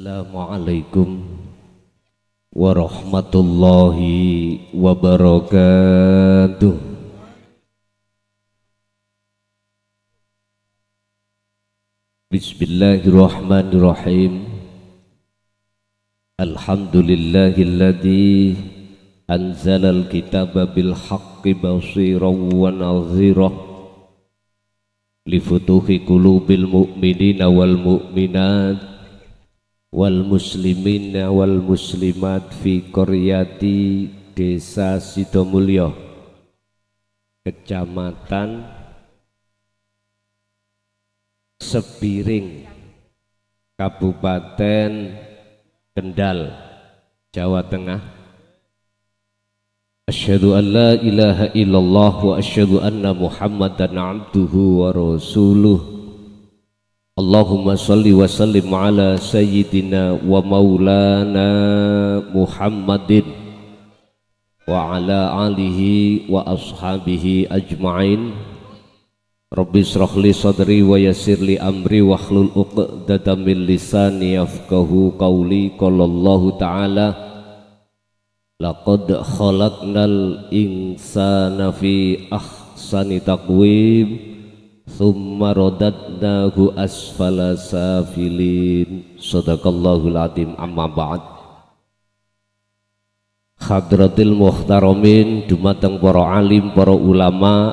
Assalamualaikum warahmatullahi wabarakatuh. Bismillahirrahmanirrahim. Alhamdulillahilladzi anzalal kitaba bil haqqi basiran wa nadhira li futuhi qulubil mu'minina wal mu'minat wal muslimina wal muslimat fi qaryati Desa Sidomulyo, Kecamatan Sebiring, Kabupaten Kendal, Jawa Tengah. Asyhadu an la ilaha illallah wa asyhadu anna Muhammadan abduhu wa rasuluh. Allahumma salli wa sallim ala sayyidina wa maulana Muhammadin wa ala alihi wa ashabihi ajma'in. Rabbi shrah li sadri wa yassir li amri wa hlul uqdatam min lisani yafqahu qawli. Qala Allahu ta'ala laqad khalaqnal insana fi ahsani taqwim thumma radadnahu asfala safilin. Sadaqallahul azim. Amma ba'd. Hadratil muhtaramin, dumateng para alim, para ulama,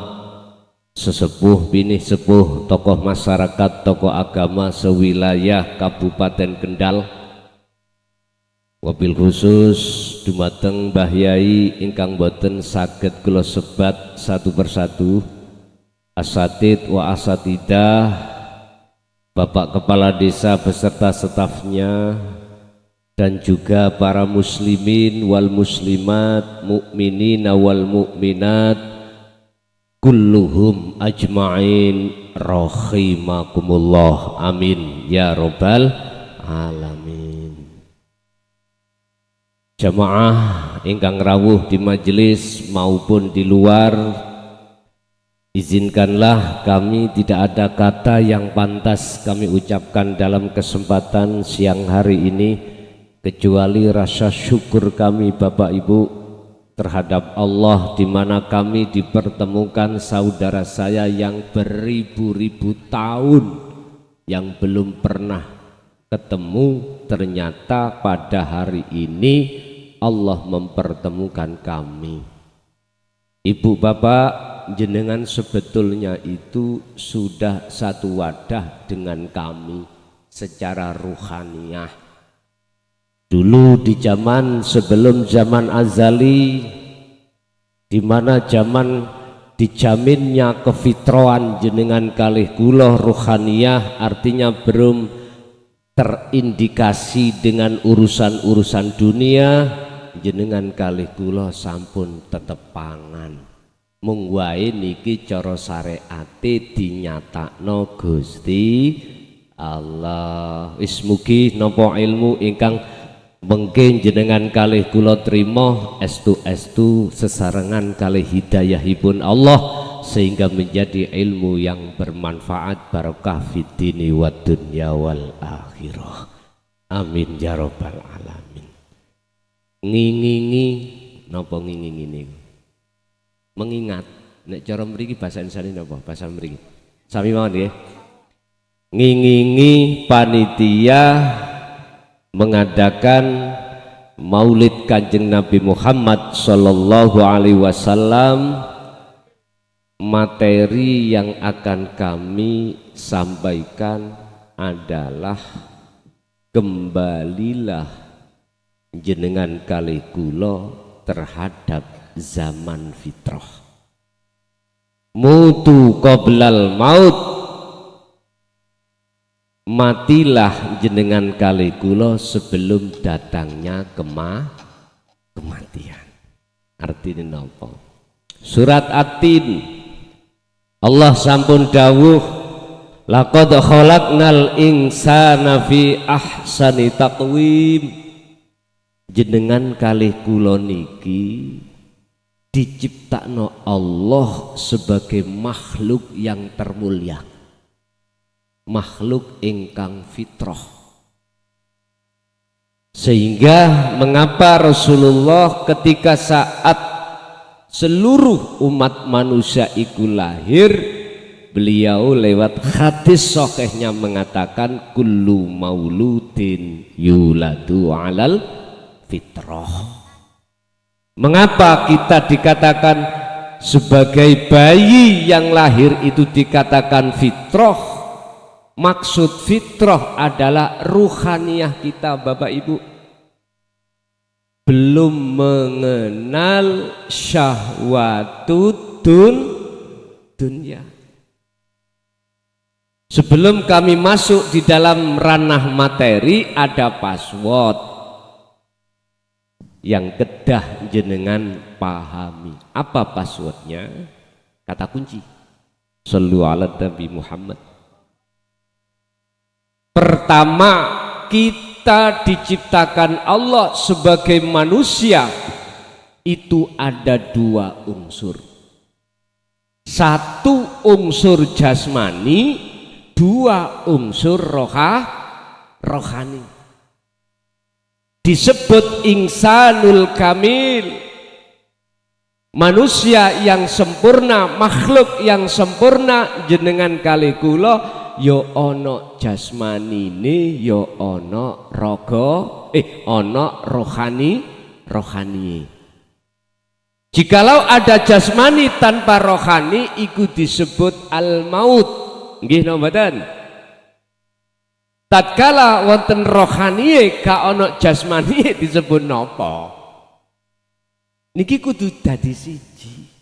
sesepuh binih sepuh, tokoh masyarakat, tokoh agama sewilayah Kabupaten Kendal, wabil khusus dumateng Mbah Yai ingkang boten saged kula sebat satu persatu, asatid wa asatidah, Bapak Kepala Desa beserta stafnya, dan juga para muslimin wal muslimat, mukminina wal mukminat, kulluhum ajma'in rahimakumullah. Amin ya rabbal alamin. Jamaah ingkang rawuh di majelis maupun di luar, izinkanlah kami tidak ada kata yang pantas kami ucapkan dalam kesempatan siang hari ini kecuali rasa syukur kami Bapak Ibu terhadap Allah, di mana kami dipertemukan saudara saya yang beribu-ribu tahun yang belum pernah ketemu, ternyata pada hari ini Allah mempertemukan kami. Ibu bapak, jenengan sebetulnya itu sudah satu wadah dengan kami secara ruhaniyah. Dulu di zaman sebelum zaman azali, di mana zaman dijaminnya kefitroan jenengan kalih kula ruhaniyah, artinya belum terindikasi dengan urusan-urusan dunia, jenengan kalih kula sampun tetep pangan. Mung wae niki cara syariate dinyatakno Gusti Allah. Wis mugi napa ilmu ingkang mungkin jenengan kalih kula trimo estu-estu sesarengan kalih hidayahipun Allah, sehingga menjadi ilmu yang bermanfaat barokah fid dini wad dunya wal akhirah. Amin ya rabbal alamin. Ngingingi napa ngingingi niku? Mengingat, nek cara mriki bahasa Indonesia napa? Bahasa mriki. Sami mawon nggih. Ngingingi panitia mengadakan Maulid Kanjeng Nabi Muhammad sallallahu alaihi wasallam. Materi yang akan kami sampaikan adalah kembalilah jenengan kalih kula terhadap zaman fitrah. Mutu qoblal maut, matilah jenengan kalih kula sebelum datangnya kematian. Artinya napa? Surat At-Tin, Allah sampun dawuh, laqad khalaqnal insana fi ahsani taqwim. Jenengan kalih kula niki diciptakno Allah sebagai makhluk yang termulia, makhluk ingkang fitrah. Sehingga mengapa Rasulullah ketika saat seluruh umat manusia itu lahir, beliau lewat hadis sahihnya mengatakan kullu mauludin yuladu alal fitrah. Mengapa kita dikatakan sebagai bayi yang lahir itu dikatakan fitrah? Maksud fitrah adalah ruhaniyah kita, Bapak Ibu, belum mengenal syahwatud dunya. Sebelum kami masuk di dalam ranah materi, ada password yang kedah jenengan pahami. Apa passwordnya? Kata kunci, shollu ala Nabi Muhammad. Pertama, kita diciptakan Allah sebagai manusia itu ada dua unsur. Satu unsur jasmani, dua unsur rohani. Disebut insanul kamil, manusia yang sempurna, makhluk yang sempurna. Jenengan kali kula yo ono jasmanine, yo ono ono rohani. Jikalau ada jasmani tanpa rohani, iku disebut al-maut. Nggih napa mboten? Tatkala wonten rohani ka ono jasmani disebut napa? Niki kudu dadi siji.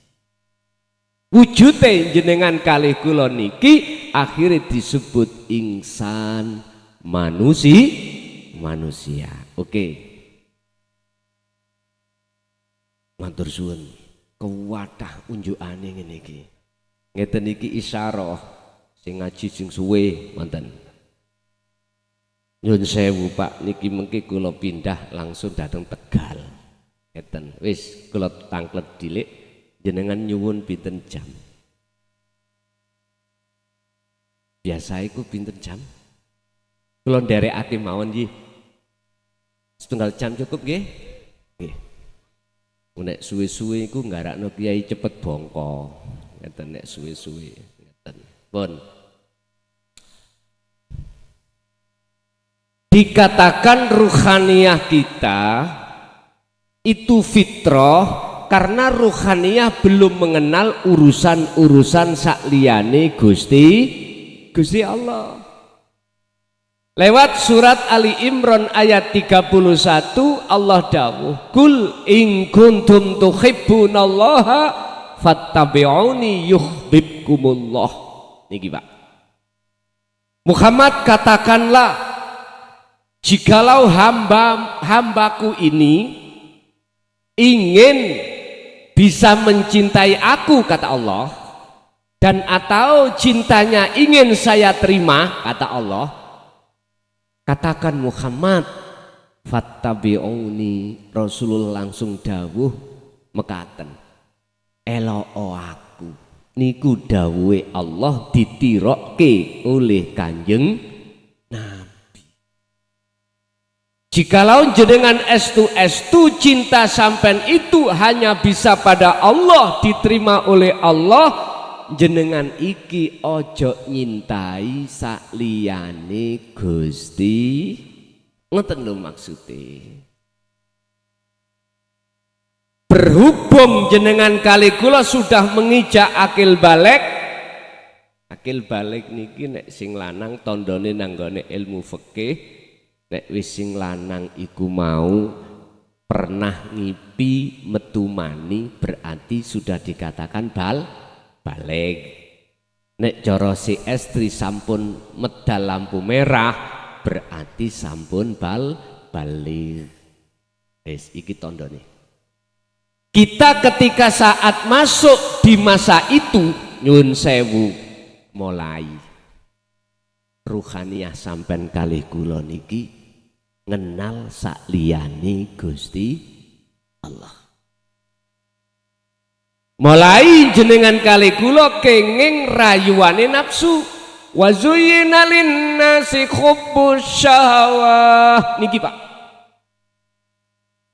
Wujute jenengan kalih kula niki akhirnya disebut insan, manusia. Oke. Matur suwun, kewadah unjukane ngene iki. Ngeten iki isyarah sing ngaji sing suwe wonten. Nyun sewu Pak, niki mengki kula pindah langsung dateng Tegal. Ngeten, wis kula tanglet dhilik, jenengan nyuwun pinten jam? Biasa iku pinten jam? Kula nderekake mawon nggih. Setunggal jam cukup nggih? Nggih. Nek suwe-suwe iku nggarakno kiai cepet bongko. Ngeten nek suwe-suwe ngeten. Pun. Dikatakan ruhaniyah kita itu fitrah karena ruhaniyah belum mengenal urusan-urusan sakliyane Gusti Allah. Lewat surat Ali Imran ayat 31 Allah dawuh, "Kul in kuntum tuhibbunallaha fattabi'uni yuhibbukumullah." Niki Pak. Muhammad katakanlah, jikalau hambaku ini ingin bisa mencintai aku, kata Allah, dan atau cintanya ingin saya terima, kata Allah, katakan Muhammad fattabi'uni. Rasulullah langsung dawuh mekaten, eloo aku niku dawuhe Allah ditirokke oleh Kanjeng Nabi. Jikalau jenengan estu cinta sampean itu hanya bisa pada Allah, diterima oleh Allah, jenengan iki ojo nyintai sakliyane Gusti. Ngoten lho maksudnya. Berhubung jenengan kali kula sudah mengijak akil balik. Akil balik niki nek sing lanang tandane nanggone ilmu fikih, nek wis sing lanang iku mau pernah ngipi metu mani berarti sudah dikatakan balik. Nek cara si estri sampun medal lampu merah berarti sampun balik. Wis iki tandane. Kita ketika saat masuk di masa itu, nyun sewu, mulai ruhaniyah sampean kalih kula niki ngenal sakliyane Gusti Allah. Mulai jenengan kalih kula kenging rayuane nafsu. Wa zuyyina lin-nasi hubbus syahwah. Niki Pak.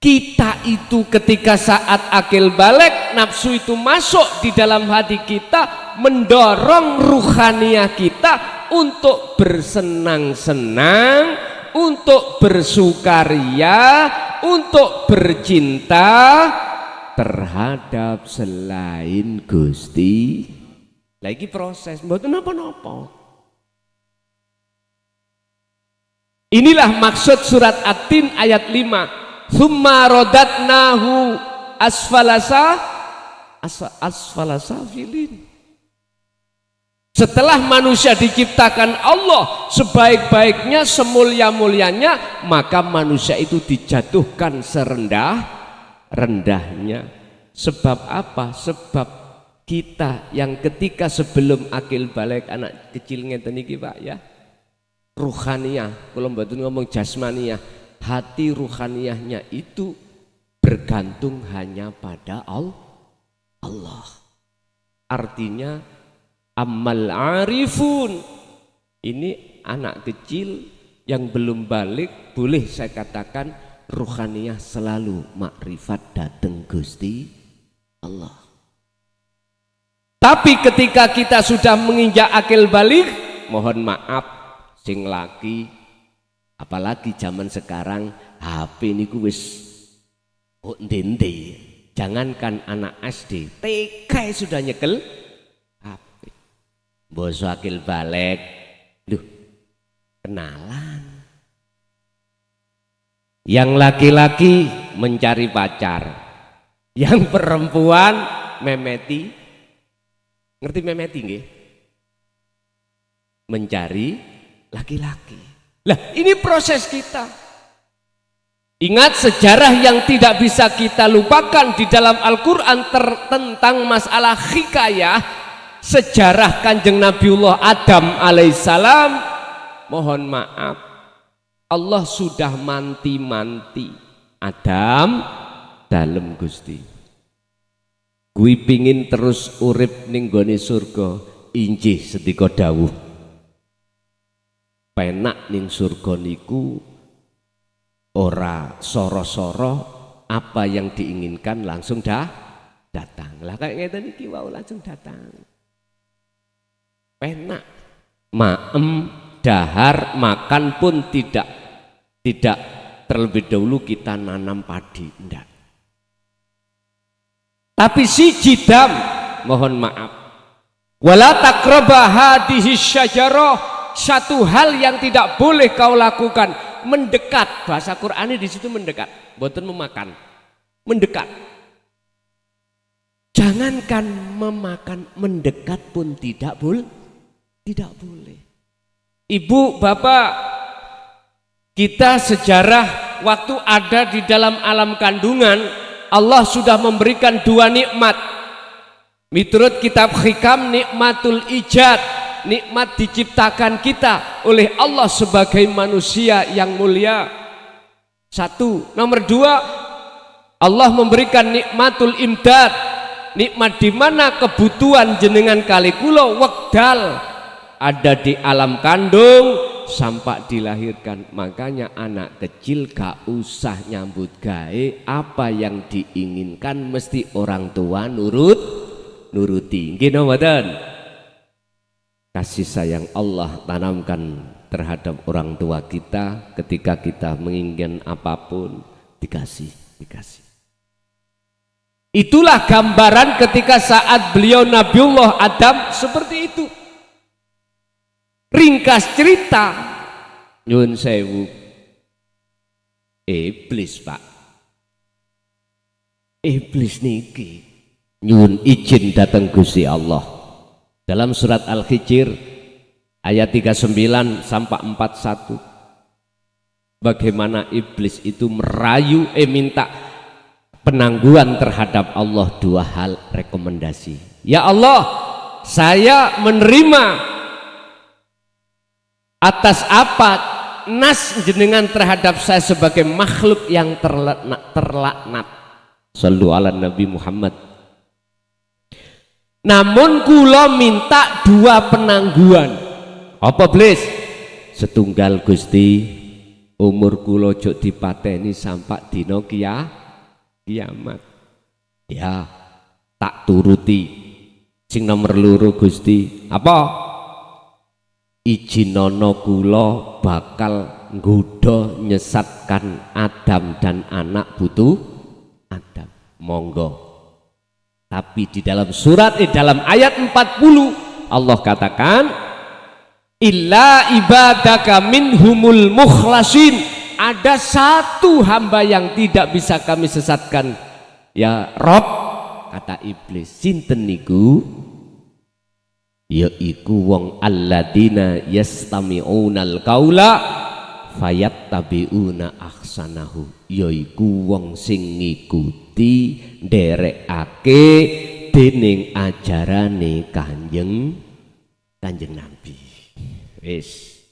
Kita itu ketika saat akil balik, nafsu itu masuk di dalam hati kita, mendorong ruhaniah kita untuk bersenang-senang, untuk bersukaria, untuk bercinta terhadap selain Gusti. Lagi proses, mboten napa-napa. Inilah maksud surat At-Tin ayat 5. Tsumma radatnahu asfalasafilin. Setelah manusia diciptakan Allah sebaik-baiknya, semulia-mulianya, maka manusia itu dijatuhkan serendah-rendahnya. Sebab apa? Sebab kita yang ketika sebelum akil balik, anak kecil ngeten iki Pak ya, ruhaniyah, kalau mboten ngomong jasmaniyah, hati ruhaniyahnya itu bergantung hanya pada Allah. Artinya amal arifun, ini anak kecil yang belum balik, boleh saya katakan ruhaniyah selalu makrifat dateng Gusti Allah. Tapi ketika kita sudah menginjak akil balik, mohon maaf sing laki, apalagi zaman sekarang HP niku wis ndende. Jangankan anak SD, TK sudah nyekel HP. Boso akil balik, duh, kenalan. Yang laki-laki mencari pacar, yang perempuan memeti. Ngerti memeti nggih? Mencari laki-laki. Lah ini proses kita. Ingat sejarah yang tidak bisa kita lupakan di dalam Al-Quran tentang masalah hikayah. Sejarah Kanjeng Nabiullah Adam alaihissalam. Mohon maaf, Allah sudah manti-manti Adam dalem Gusti. Kui pingin terus urip ning gone surga, injih sedika dawuh. Penak ning surga niku ora soro-soro, apa yang diinginkan langsung datang. Lah kayak ngeten iki wau langsung datang. Penak, maem, dahar, makan pun tidak terlebih dahulu kita nanam padi, enggak. Tapi si jidam, mohon maaf, wala taqraba hadhihi syajarah, satu hal yang tidak boleh kau lakukan, mendekat. Bahasa Qur'annya di situ mendekat, boten memakan, mendekat. Jangankan memakan, mendekat pun tidak boleh. Ibu, bapak, kita sejarah waktu ada di dalam alam kandungan, Allah sudah memberikan dua nikmat. Miturut kitab Hikam, nikmatul ijad, nikmat diciptakan kita oleh Allah sebagai manusia yang mulia. Satu. Nomor dua, Allah memberikan nikmatul imdad, nikmat di mana kebutuhan jenengan kali kula wekdal ada di alam kandung sampai dilahirkan. Makanya anak kecil gak usah nyambut gawe, apa yang diinginkan mesti orang tua nuruti. Nggih mboten? Kasih sayang Allah tanamkan terhadap orang tua kita, ketika kita menginginkan apapun dikasih. Itulah gambaran ketika saat beliau Nabiullah Adam seperti itu. Ringkas cerita, nyun sewu, iblis Pak, iblis niki nyun izin datang Gusti Allah. Dalam surat Al-Hijr ayat 39 sampai 41, bagaimana iblis itu merayu, minta penangguhan terhadap Allah. Dua hal rekomendasi. Ya Allah, saya menerima atas apa nas jenengan terhadap saya sebagai makhluk yang terlaknat. Shallu ala Nabi Muhammad. Namun kula minta dua penangguhan. Apa blis? Setunggal Gusti, umur kula ojo dipateni sampak dina kiamat. Ya, tak turuti. Sing nomor loro Gusti, apa? Ijinono kula bakal nggodha nyesatkan Adam dan anak putu Adam. Monggo. Tapi di dalam dalam ayat 40 Allah katakan illa ibadaka minhumul mukhlasin, ada satu hamba yang tidak bisa kami sesatkan ya Rob, kata iblis. Sinten niku? Yaiku wong alladzina yastami'unal qaula fayattabi'una ahsanahu, yaiku wong sing ngikuti nderekake dening ajarane kanjeng Nabi. Wis.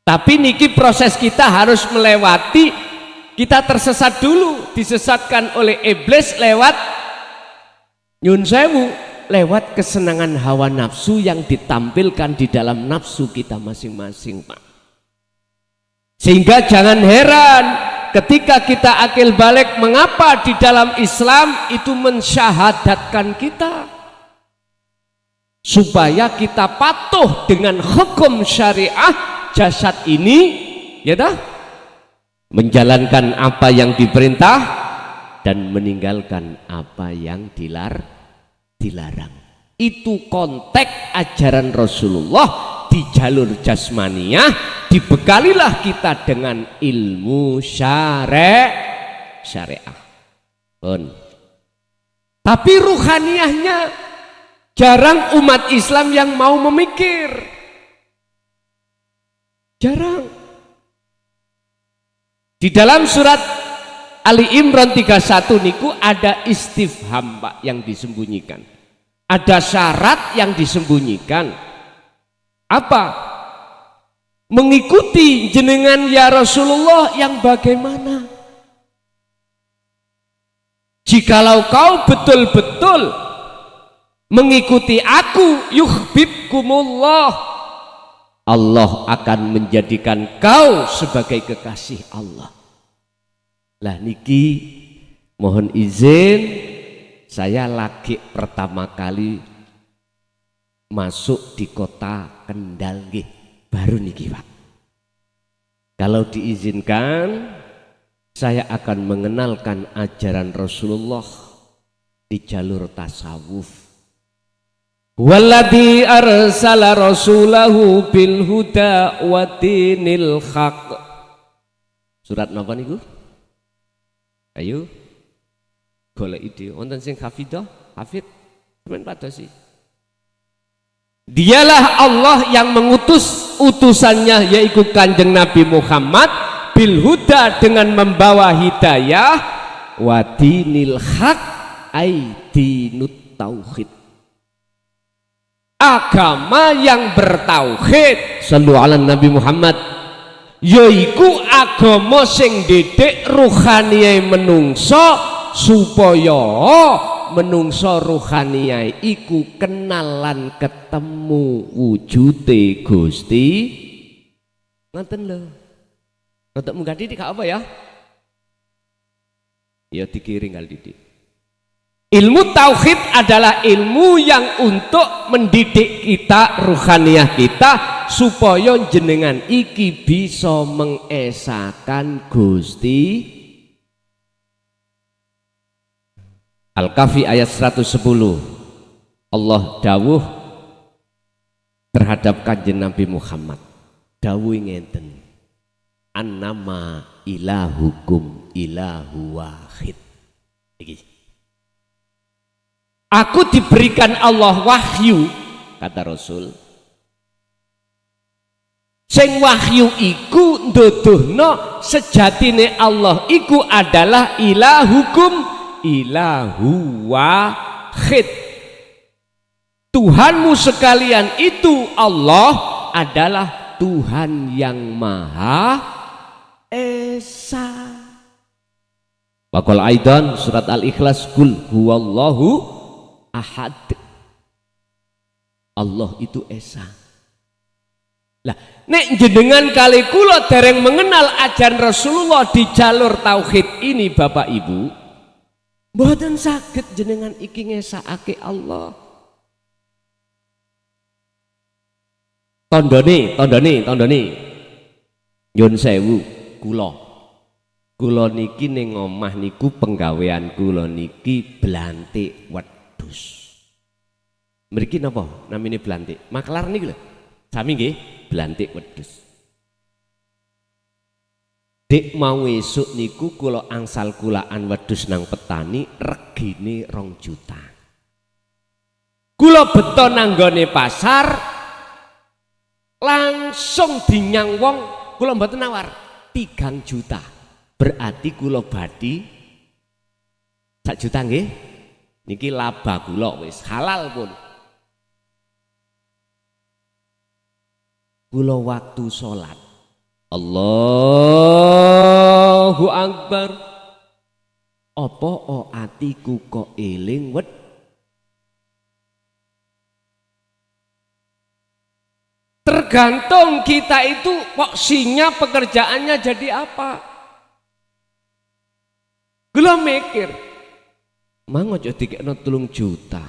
Tapi niki proses kita harus melewati, kita tersesat dulu, disesatkan oleh iblis lewat nyun sewu, lewat kesenangan hawa nafsu yang ditampilkan di dalam nafsu kita masing-masing, Pak. Sehingga jangan heran ketika kita akil balik mengapa di dalam Islam itu mensyahadatkan kita supaya kita patuh dengan hukum syariah jasad ini, ya dah, menjalankan apa yang diperintah dan meninggalkan apa yang dilarang. Itu konteks ajaran Rasulullah di jalur jasmaniah. Dibekalilah kita dengan ilmu syariah. Tapi ruhaniahnya jarang umat Islam yang mau memikir. Jarang. Di dalam surat Ali Imran 31 niku ada istifham, Pak, yang disembunyikan. Ada syarat yang disembunyikan. Apa? Mengikuti jenengan ya Rasulullah yang bagaimana? Jikalau kau betul-betul mengikuti aku, yuhibbukumullah, Allah akan menjadikan kau sebagai kekasih Allah. Lah niki mohon izin, saya lagi pertama kali masuk di kota Kendal nggih, baru niki, Pak. Kalau diizinkan saya akan mengenalkan ajaran Rasulullah di jalur tasawuf. Walladzi arsala rasulahu bil huda wa dinil haq. Surat napa niku? Ayo golek ide wonten sing hafidh, sampeyan padosi. Dialah Allah yang mengutus utusannya yaitu kanjeng Nabi Muhammad bil huda, dengan membawa hidayah, wa dinil haq ai dinut tauhid, agama yang bertauhid. Sallu ala Nabi Muhammad, yaiku agama sing didik ruhaniyai menungso supaya menungso ruhaniyai iku kenalan ketemu wujude Gusti. Ngoten lho. Rodok munggah didik apa ya? Ya dikiring kali didik. Ilmu tauhid adalah ilmu yang untuk mendidik kita, ruhaniyah kita, supaya jenengan iki bisa mengesakan Gusti. Al-Kahfi ayat 110, Allah dawuh terhadap kanjeng Nabi Muhammad, dawuh ngenten, annama ilahukum ilahu wahid. Aku diberikan Allah wahyu, kata Rasul, sing wahyu iku nduduhno sejatine Allah iku adalah ilahukum ilahu wahid. Tuhanmu sekalian itu Allah adalah Tuhan yang Maha Esa. Waqal aidan surat Al-Ikhlas, kul huwallahu ahad. Allah itu Esa. Lah nek jenengan kali kula dereng mengenal ajaran Rasulullah di jalur tauhid ini Bapak Ibu, mboten saged jenengan iki ngesakake Allah. Tondone. Nyun sewu kula niki ning omah niku penggawean kula niki blantik wedhus. Mriki napa namine blantik? Maklar niki lho. Sami nggih, blantik wedhus. Dek mau esuk niku kula angsal kulaan wedhus nang petani regine 2 juta. Kula beto nang nggone pasar langsung dinyang wong, kula mboten nawar 3 juta. Berarti kula badhi 1 juta nggih. Niki laba kula wis halal pun. Kula waktu sholat Allahu Akbar, apa atiku kok eling tergantung kita itu poksinya pekerjaannya jadi apa. Kula mikir mang aja dikekno 3 juta,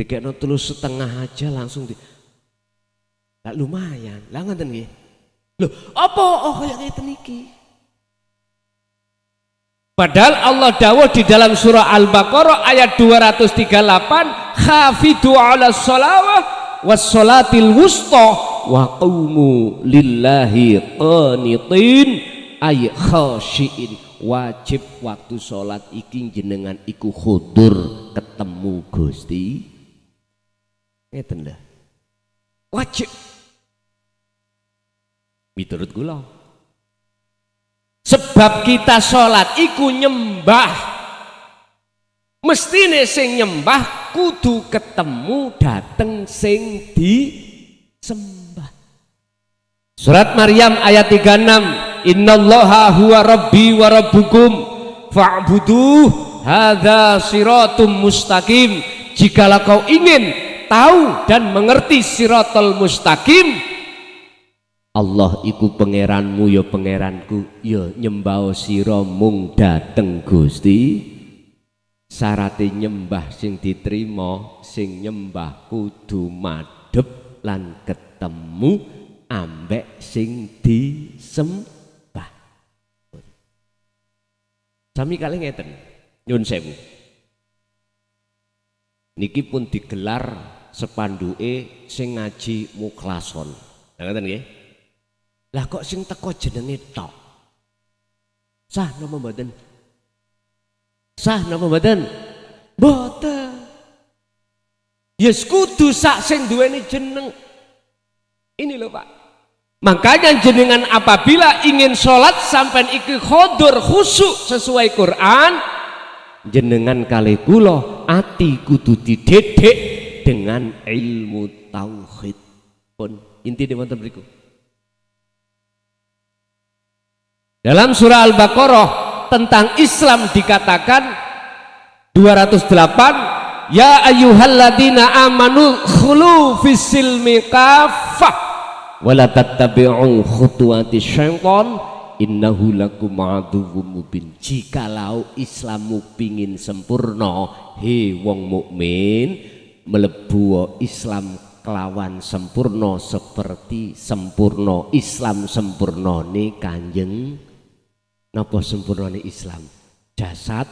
dikekno 3,5 aja langsung lah lumayan, lah ngoten nggih. Lho, apa kaya ngeten iki? Padahal Allah dawuh di dalam surah Al-Baqarah ayat 238, "Hafidu 'alas shalawah was shalatil wusta wa qumu lillahi qanitin ay khashiin." Wajib waktu salat iki jenengan iku khudur ketemu Gusti. Ngeten lho. Wajib. Miturut kula. Sebab kita sholat iku nyembah. Mestine sing nyembah kudu ketemu dateng sing disembah. Surat Maryam ayat 36, "Innallaha huwa rabbi wa rabbukum fa'buduh hadza siratum mustaqim." Jikalau kau ingin tahu dan mengerti siratal mustaqim, Allah iku pangeranmu ya pangeranku, ya nyembah sira mung dateng Gusti. Syaraté nyembah sing diterima, sing nyembah kudu madhep lan ketemu ambek sing disembah. Sami kali ngeten, nyun sewu. Niki pun digelar sepanduke sing ngaji mukhlason. Ngoten nggih. Lah kok sing teko jenenge tok. Sah napa mboten? Sah napa mboten? Mboten. Yes kudu sak sing duweni jeneng. Ini lho Pak. Makanya jenengan apabila ingin sholat sampai iki khudur khusyuk sesuai Quran, jenengan kali kula ati kudu dididik dengan ilmu tauhid. Pun inti wonten mriku. Dalam surah Al-Baqarah tentang Islam dikatakan 208, "Ya ayyuhalladzina amanu khulu fis silmi kaffah wa la tattabi'u khutuwati syaitan innahu lakum aduwwum mubin." Jikalau Islammu pingin sempurna, he wong mukmin, mlebu Islam kelawan sempurna seperti sempurna Islam sempurnane Kanjeng. Napa sempurnane Islam? Jasad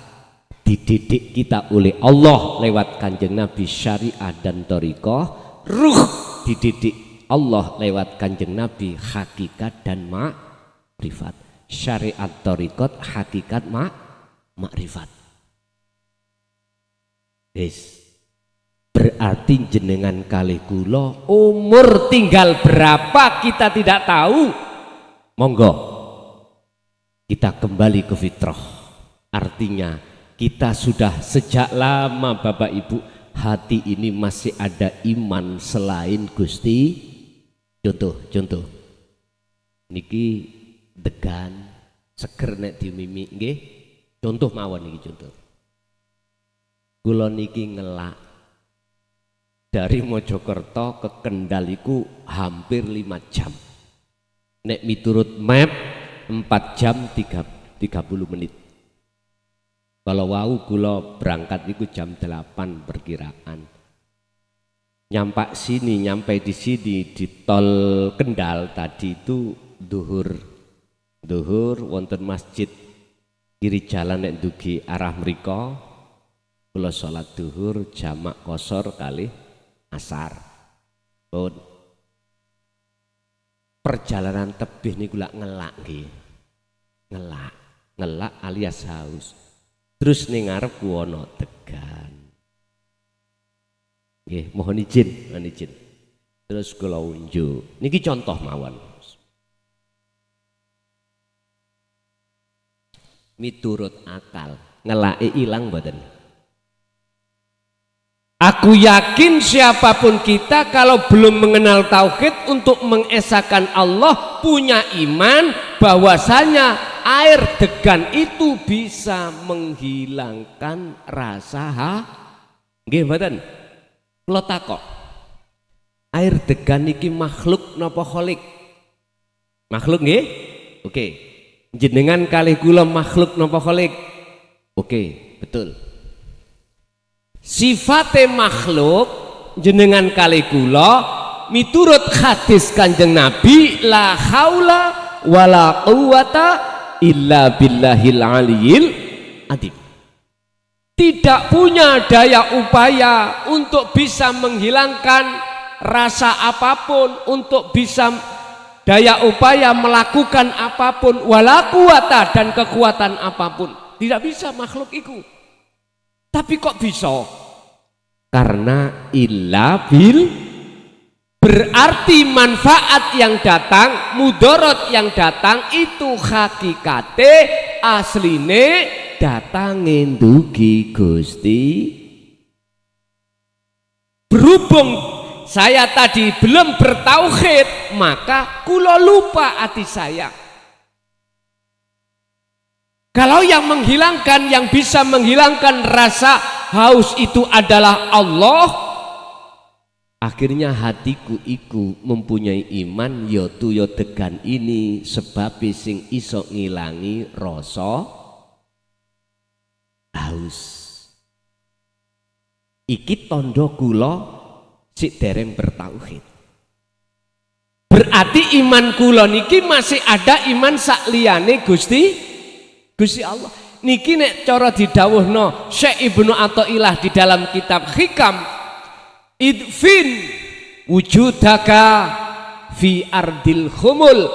dididik kita oleh Allah lewat Kanjeng Nabi syariah dan thariqah, ruh dididik Allah lewat Kanjeng Nabi hakikat dan makrifat. Syariat thariqat, hakikat makrifat. Yes. Berarti jenengan kali kula umur tinggal berapa kita tidak tahu. Monggo kita kembali ke fitrah. Artinya kita sudah sejak lama Bapak Ibu hati ini masih ada iman selain Gusti. Contoh niki degan seger nek dimimi nggih. Contoh mawon niki contoh. Kula niki ngelak dari Mojokerto ke Kendal iku hampir 5 jam. Nek miturut map 4 jam 30 menit. Kalau wau kula berangkat iku jam 8 perkiraan. Nyampe di sini di tol Kendal tadi itu duhur wonten masjid kiri jalan nek dugi arah mriko. Kula salat duhur jamak kosor kali asar. Perjalanan tebih niku lak ngelak nggih. Ngelak alias haus. Terus ning ngarep ku ana degan. Nggih, mohon izin. Terus kula unjuk. Niki contoh mawon. Miturut akal, ngelake ilang mboten? Aku yakin siapapun kita kalau belum mengenal tauhid untuk mengesahkan Allah punya iman bahwasanya air degan itu bisa menghilangkan rasa nggih mboten? Kula takok. Air degan iki makhluk napa kholik? Makhluk nggih? Oke. Jenengan kalih kula makhluk napa kholik? Oke, betul. Sifate makhluk jenengan kali kula miturut hadis Kanjeng Nabi la haula wala quwata illa billahil aliyil adib. Tidak punya daya upaya untuk bisa menghilangkan rasa apapun, untuk bisa daya upaya melakukan apapun, wala quwata dan kekuatan apapun. Tidak bisa makhluk itu. Tapi kok bisa? Karena illa bil berarti manfaat yang datang, mudarat yang datang itu hakikate asline datange dugi Gusti. Berhubung saya tadi belum bertauhid, maka kula lupa hati saya. Kalau yang menghilangkan, yang bisa menghilangkan rasa haus itu adalah Allah, akhirnya hatiku iku mempunyai iman yotu yo degan ini sebab sing iso ngilangi rasa haus. Iki tondo kula sik dereng bertauhid. Berarti iman kula niki masih ada iman sakliyane Gusti Allah. Niki nek cara didhawuhna Syekh Ibnu Athaillah di dalam kitab Hikam, idfin wujudaka fi ardil khumul,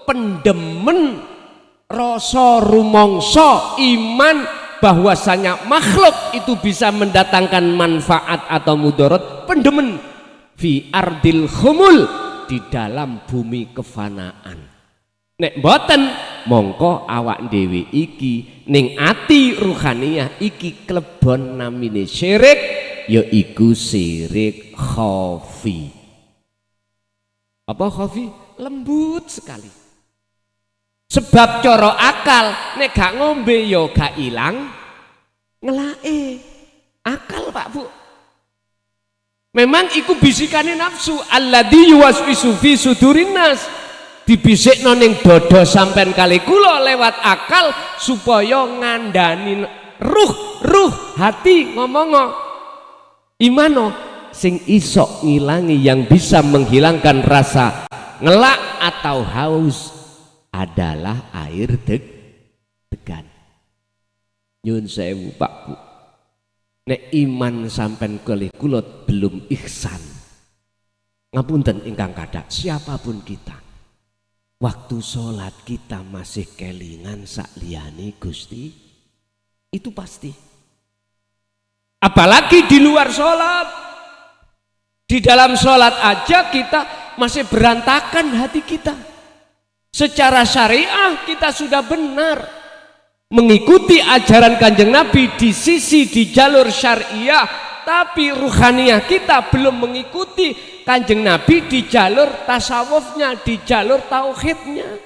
pendemen rasa rumangsa iman bahwasanya makhluk itu bisa mendatangkan manfaat atau mudarat, pendemen fi ardil khumul, di dalam bumi kefanaan. Nek mboten mongko awak dhewe iki ning ati ruhaniyah iki klebon namine syirik, yaiku syirik khafi. Apa khafi? Lembut sekali. Sebab cara akal nek gak ngombe ya gak ilang ngelake. Akal Pak Bu. Memang iku bisikane nafsu alladzi yuwaswisu fi sudurin nas. Dibisikno ning dodo sampean kali kula lewat akal supaya ngandani ruh hati ngomongo imano sing iso ngilangi, yang bisa menghilangkan rasa ngelak atau haus adalah air degan. Nyun sewu Pak Bu, nek iman sampean kali kula belum ihsan, ngapunten ingkang kathah, siapapun kita, waktu sholat kita masih kelingan sakliyane Gusti, itu pasti. Apalagi di luar sholat, di dalam sholat aja kita masih berantakan hati kita. Secara syariah kita sudah benar mengikuti ajaran Kanjeng Nabi di sisi di jalur syariah, tapi ruhaniyah kita belum mengikuti Kanjeng Nabi di jalur tasawufnya, di jalur tauhidnya.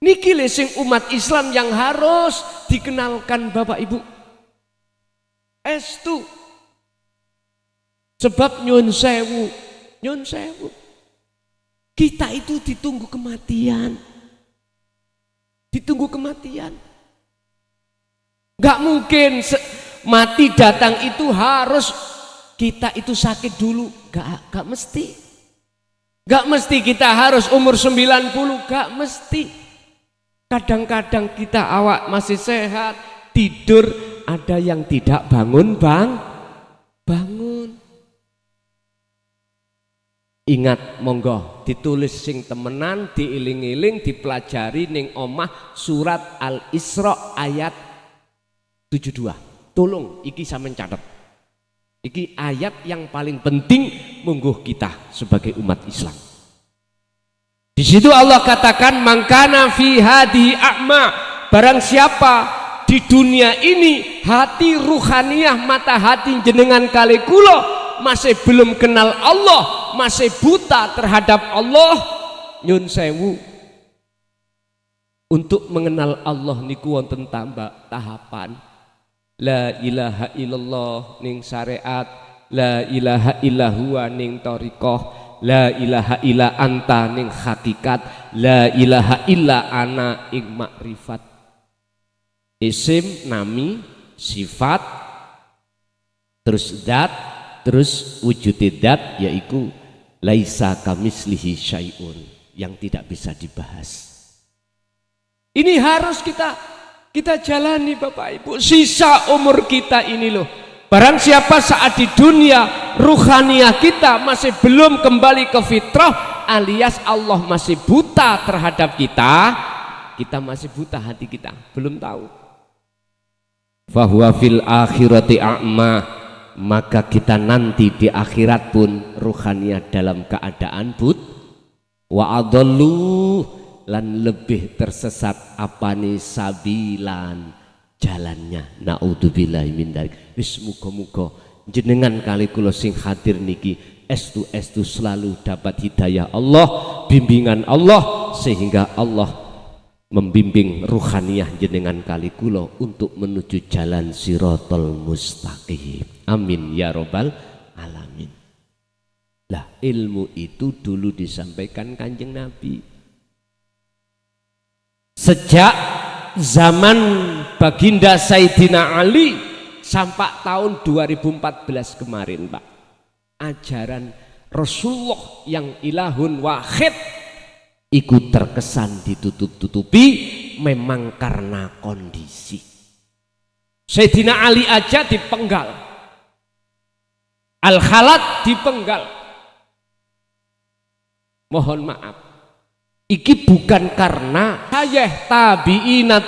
Niki sing umat Islam yang harus dikenalkan Bapak Ibu. Estu Sebab nyun sewu, kita itu ditunggu kematian. Ditunggu kematian. Gak mungkin mati datang itu harus kita itu sakit dulu. Gak mesti. Gak mesti kita harus umur 90, gak mesti. Kadang-kadang kita awak masih sehat, tidur, ada yang tidak bangun. Ingat, monggo ditulis sing temenan, diiling-iling, dipelajari ning omah surat Al-Isra ayat 72. Tolong iki sampeyan catet. Iki ayat yang paling penting mungguh kita sebagai umat Islam. Di situ Allah katakan mangkana fi hadihi a'ma, barang siapa di dunia ini hati ruhaniyah mata hati jenengan kali kula masih belum kenal Allah, masih buta terhadap Allah, nyun sewu. Untuk mengenal Allah niku wonten tahapan. La ilaha illallah ning syariat, la ilaha illallah ning thariqah, la ilaha illa anta ning hakikat, la ilaha illa ana ing makrifat. Isim, nami, sifat, terus zat, terus wujud zat, yaitu laisa kamislihi syai'un, yang tidak bisa dibahas. Ini harus kita jalani Bapak Ibu. Sisa umur kita ini loh, barang siapa saat di dunia ruhaniyah kita masih belum kembali ke fitrah, alias Allah masih buta terhadap kita masih buta hati kita, belum tahu. Fahuwa fil akhirati a'ma, maka kita nanti di akhirat pun ruhaniyah dalam keadaan wa adallu, lan lebih tersesat apane sabilan, jalannya. Naudzubillahi min dzalik. Wis muga-muga jenengan kali kula sing hadir niki estu selalu dapat hidayah Allah, bimbingan Allah, sehingga Allah membimbing ruhaniyah jenengan kali kula untuk menuju jalan siratal mustaqim. Amin ya robbal alamin. Lah ilmu itu dulu disampaikan Kanjeng Nabi sejak zaman Baginda Sayyidina Ali sampai tahun 2014 kemarin, Pak. Ajaran Rasulullah yang ilahun wahid ikut terkesan ditutup-tutupi memang karena kondisi. Sayyidina Ali aja dipenggal, Al-Khalat dipenggal. Mohon maaf, iki bukan karena saya tabi'ina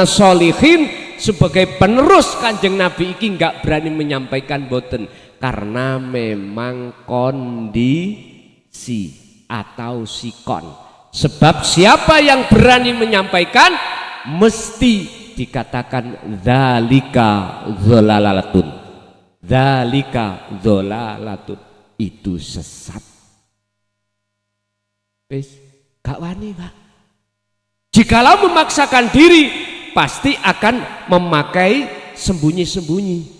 sholihin sebagai penerus Kanjeng Nabi iki nggak berani menyampaikan, boten, karena memang kondisi atau sikon. Sebab siapa yang berani menyampaikan mesti dikatakan dzalika dzalalatun, dzalika dzalalatun, itu sesat. Wis gak wani, Pak. Jikalau memaksakan diri pasti akan memakai sembunyi-sembunyi,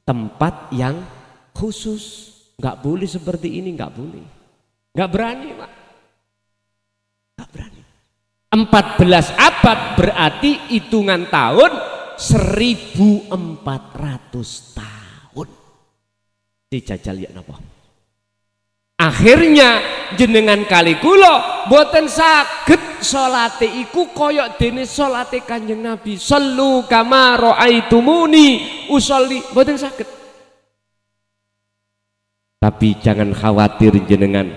tempat yang khusus. Gak boleh seperti ini, gak boleh. Gak berani, Pak. Gak berani. 14 abad berarti hitungan tahun 1400 tahun. Dijajal ya napa? Akhirnya jenengan kali kula boten saged salate iku koyok dene salate Kanjeng Nabi. Sallu kama raaitumuni usolli, boten saged. Tapi jangan khawatir jenengan,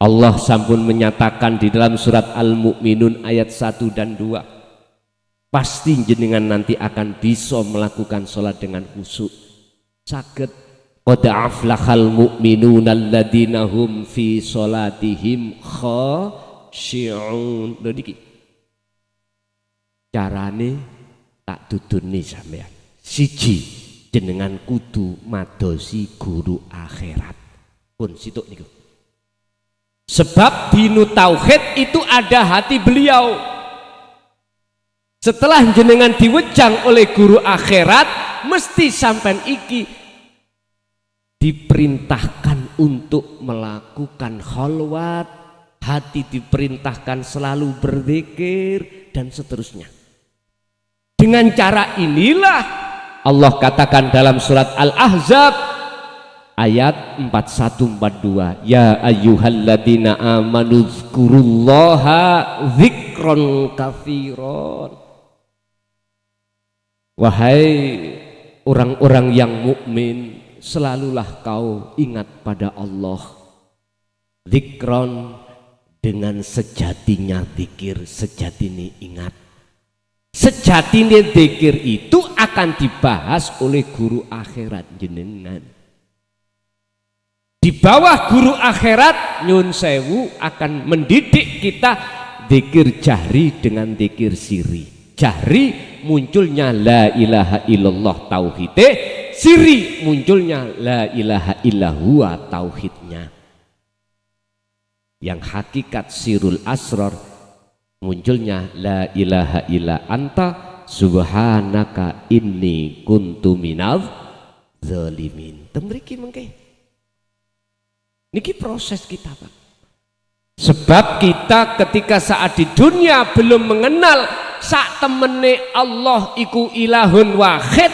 Allah sampun menyatakan di dalam surat Al-Mu'minun ayat 1 dan 2, pasti jenengan nanti akan bisa melakukan sholat dengan khusyuk. Saged. Qad aflahal mu'minuna alladzina hum fi sholatihim khashi'un. Lho niki carane tak duduni sampean. Siji, jenengan kudu madosi guru akhirat. Pun situk niku. Sebab dinu tauhid itu ada hati beliau. Setelah jenengan diwejang oleh guru akhirat, mesti sampean iki diperintahkan untuk melakukan khalwat, hati diperintahkan selalu berzikir dan seterusnya. Dengan cara inilah Allah katakan dalam surat Al-Ahzab ayat 4142, ya ayyuhalladzina amanu dzkurullaha dzikron katsiron. Wahai orang-orang yang mukmin, selalulah kau ingat pada Allah. Dzikron, dengan sejatinya zikir, sejatinya ingat. Sejatinya zikir itu akan dibahas oleh guru akhirat jenengan. Di bawah guru akhirat nyun sewu akan mendidik kita zikir jahri dengan zikir siri. Jahri munculnya la ilaha illallah tauhidnya, siri munculnya la ilaha illallah tauhidnya. Yang hakikat sirul asrar munculnya la ilaha illa anta subhanaka inni kuntu minadz zalimin. Temriki mengke niki proses kita, Pak. Sebab kita ketika saat di dunia belum mengenal sak temene Allah iku ilahun wahid,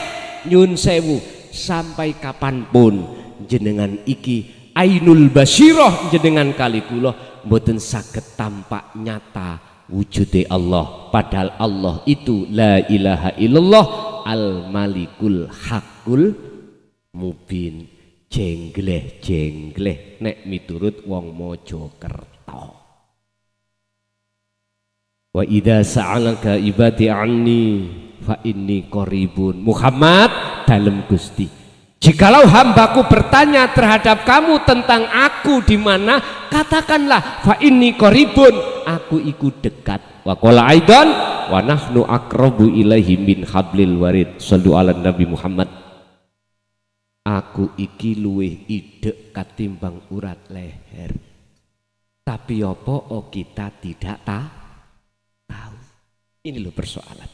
nyun sewu sampai kapanpun jenengan iki ainul basyirah jenengan kali kula mboten saged tampak nyata wujude Allah, padahal Allah itu la ilaha illallah al malikul hakul mubin. Jengleh nek miturut wong Mojokerto. Wa idza sa'alaka ibadi anni fa inni qaribun. Muhammad dalem Gusti, jikalau hambaku bertanya terhadap kamu tentang aku di mana, katakanlah fa inni qaribun, aku iku dekat. Wa qala aidan wa nahnu aqrabu ilaihi min hablil warid. Shallu ala Nabi Muhammad. Aku iki luwih idek katimbang urat leher. Tapi apa kita tidak tahu. Ini loh persoalan.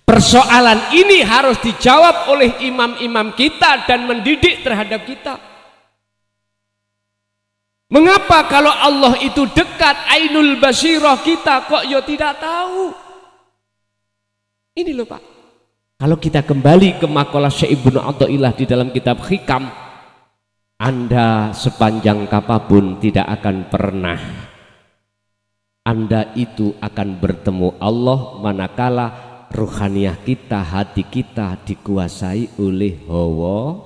Persoalan ini harus dijawab oleh imam-imam kita dan mendidik terhadap kita. Mengapa kalau Allah itu dekat, ainul basyirah kita kok ya tidak tahu? Ini loh Pak. Kalau kita kembali ke makalah Syekh Ibnu Athaillah di dalam kitab Hikam, Anda sepanjang kapapun tidak akan pernah Anda itu akan bertemu Allah manakala ruhaniyah kita, hati kita dikuasai oleh hawa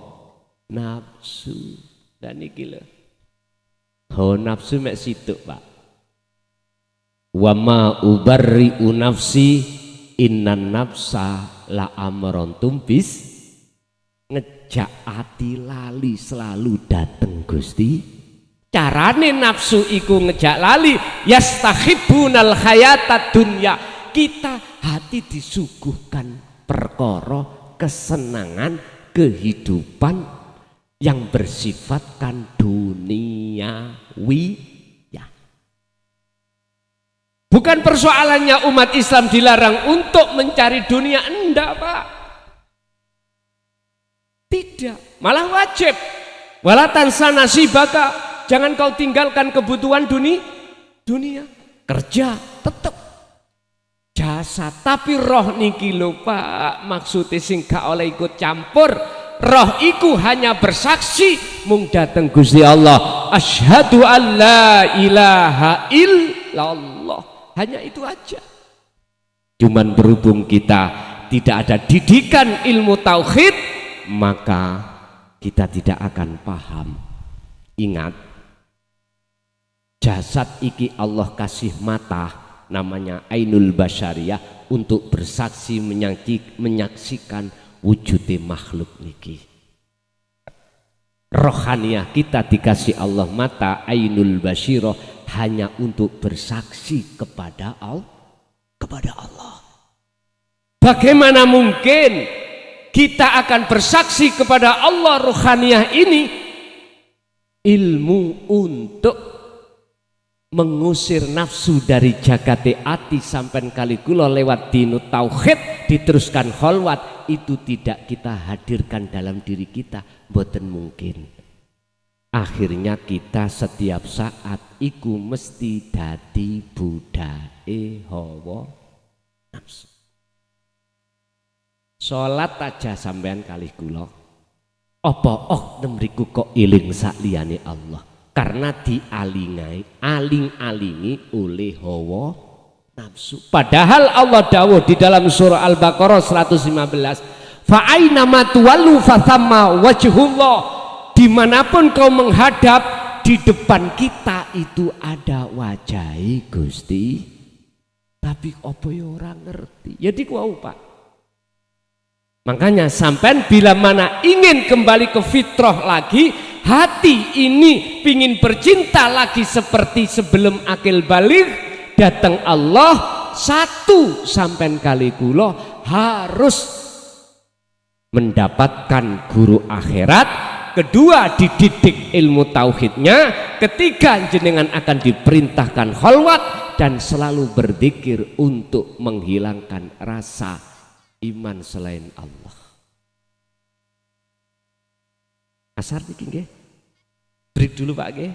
nafsu. Dan iki lho, hawa nafsu mek situk Pak. Wa ma ubarri'u nafsi innan nafsa la amron tumbis. Ngejak hati lali selalu dateng Gusti. Carane nafsu iku ngejak lali, yastahibbunal hayatad dunya. Kita hati disuguhkan perkara kesenangan kehidupan yang bersifatkan duniawi. Bukan persoalannya umat Islam dilarang untuk mencari dunia, enggak Pak. Tidak, malah wajib. Wala tansa nasibaka, jangan kau tinggalkan kebutuhan dunia. Kerja tetap jasa, tapi roh niki lho Pak, maksudnya sing gak oleh ikut campur. Roh iku hanya bersaksi mung dateng Gusti Allah, asyhadu an la ilaha illallah. Hanya itu aja. Cuman berhubung kita tidak ada didikan ilmu tauhid, maka kita tidak akan paham. Ingat, jasad iki Allah kasih mata namanya ainul basyariyah untuk bersaksi menyaksikan wujudnya makhluk niki. Rohaniyah kita dikasih Allah mata ainul basyirah hanya untuk bersaksi kepada Allah. Bagaimana mungkin kita akan bersaksi kepada Allah rohaniyah ini? Ilmu untuk mengusir nafsu dari jagate ati sampai kali kula lewat dinu tauhid diteruskan kholwat itu tidak kita hadirkan dalam diri kita, boten mungkin. Akhirnya kita setiap saat iku mesti dadi budake hawa nafsu. Salat aja sampean kalih kula, apa mriku kok iling sakliyane Allah, karena aling-alingi oleh hawa nafsu. Padahal Allah dawuh di dalam surah Al-Baqarah 115, fa aina ma tuwallu fa thamma wajhullah. Dimanapun kau menghadap, di depan kita itu ada wajahi Gusti. Tapi apa ya orang ngerti. Ya dikwau Pak. Makanya sampean bila mana ingin kembali ke fitrah lagi, hati ini pingin bercinta lagi seperti sebelum akil balik, datang Allah, satu sampean kali kula harus mendapatkan guru akhirat, kedua dididik ilmu tauhidnya, ketiga jenengan akan diperintahkan khalwat dan selalu berzikir untuk menghilangkan rasa iman selain Allah. Asar niki nggih. Break dulu Pak nggih.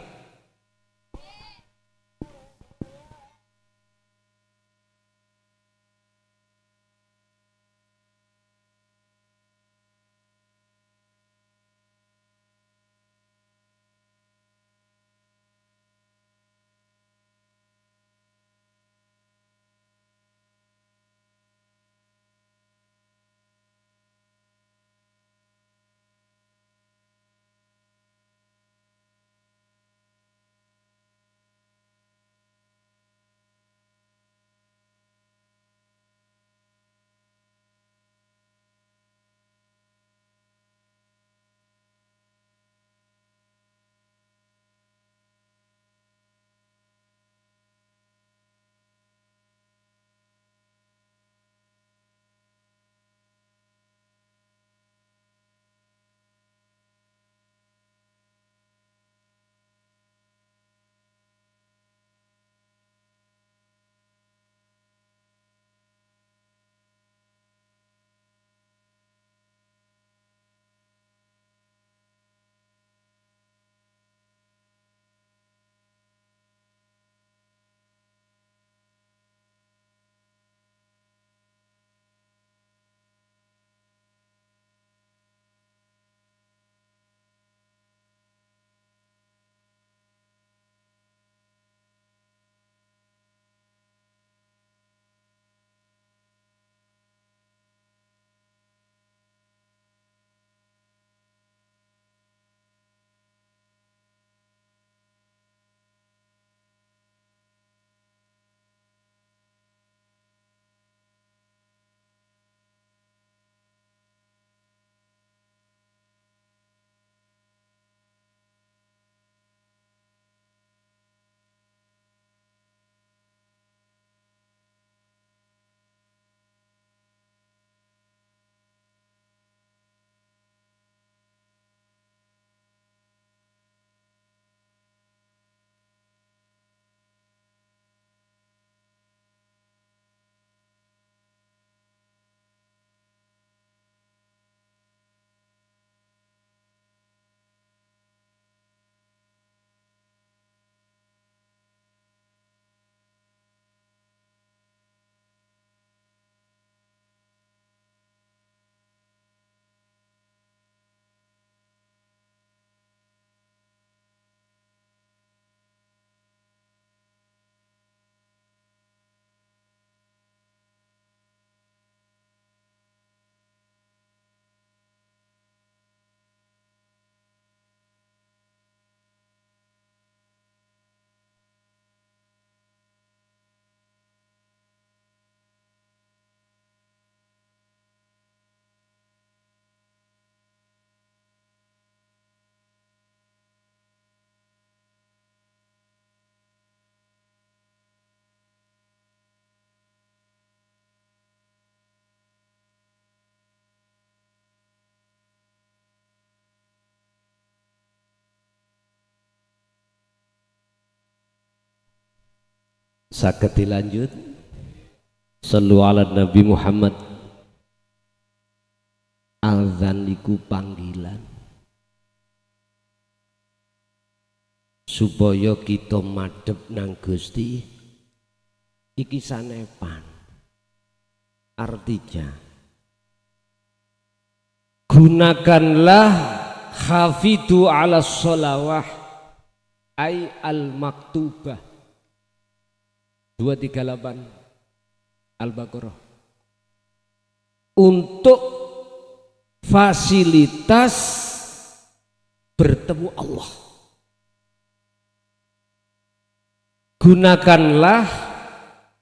Saged dilanjut. Sallu ala Nabi Muhammad. adzan iku panggilan supaya kita madhep nang Gusti iki sanepan. Artinya gunakanlah hafidu ala sholawah ay al maktubah 238 Al-Baqarah untuk fasilitas bertemu Allah. Gunakanlah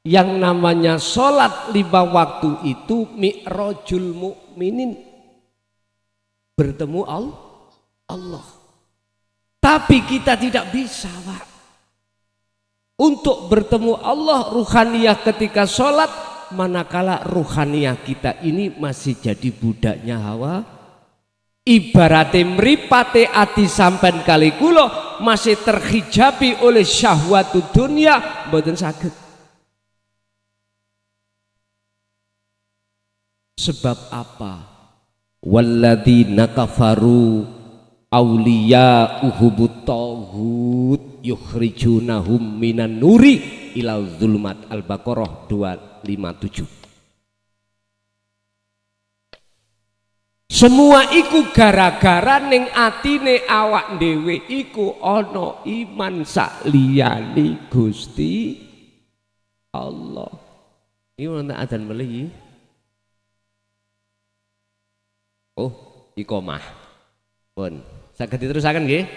yang namanya sholat 5 waktu itu mi'rajul mukminin, bertemu Allah. Tapi kita tidak bisa, Pak, untuk bertemu Allah ruhaniyah ketika sholat, manakala ruhaniyah kita ini masih jadi budaknya hawa. Ibaratnya mripate ati sampean kali kula masih terhijabi oleh syahwatu dunia, mboten saged. Sebab apa? Walladzina kafaru auliya uhubut tauhud yukhrijunahum minan nuri ila zulumat. Al-Baqarah 257. Semua iku gara-gara ning atine awak dhewe iku ana iman sakliyane Gusti Allah. Iki wonten adzan meli. Oh, iqomah. Pun saged diterusaken nggih.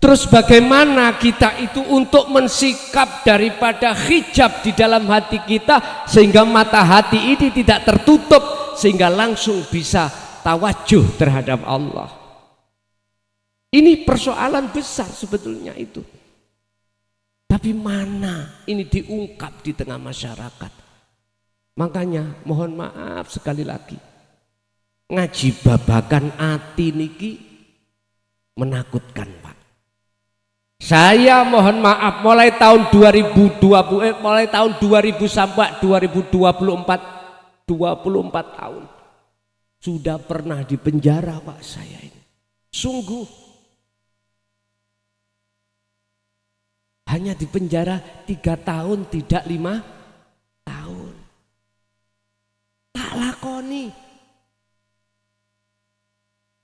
Terus bagaimana kita itu untuk mensikap daripada hijab di dalam hati kita sehingga mata hati ini tidak tertutup sehingga langsung bisa tawajuh terhadap Allah. Ini persoalan besar sebetulnya itu. Tapi mana ini diungkap di tengah masyarakat. Makanya mohon maaf sekali lagi, ngaji babakan ati niki menakutkan, Pak. Saya mohon maaf mulai tahun 2020 mulai tahun 2000 sampai 2024 24 tahun sudah pernah di penjara, Pak, saya ini. Sungguh hanya di penjara 3 tahun tidak 5 tahun. Tak lakoni.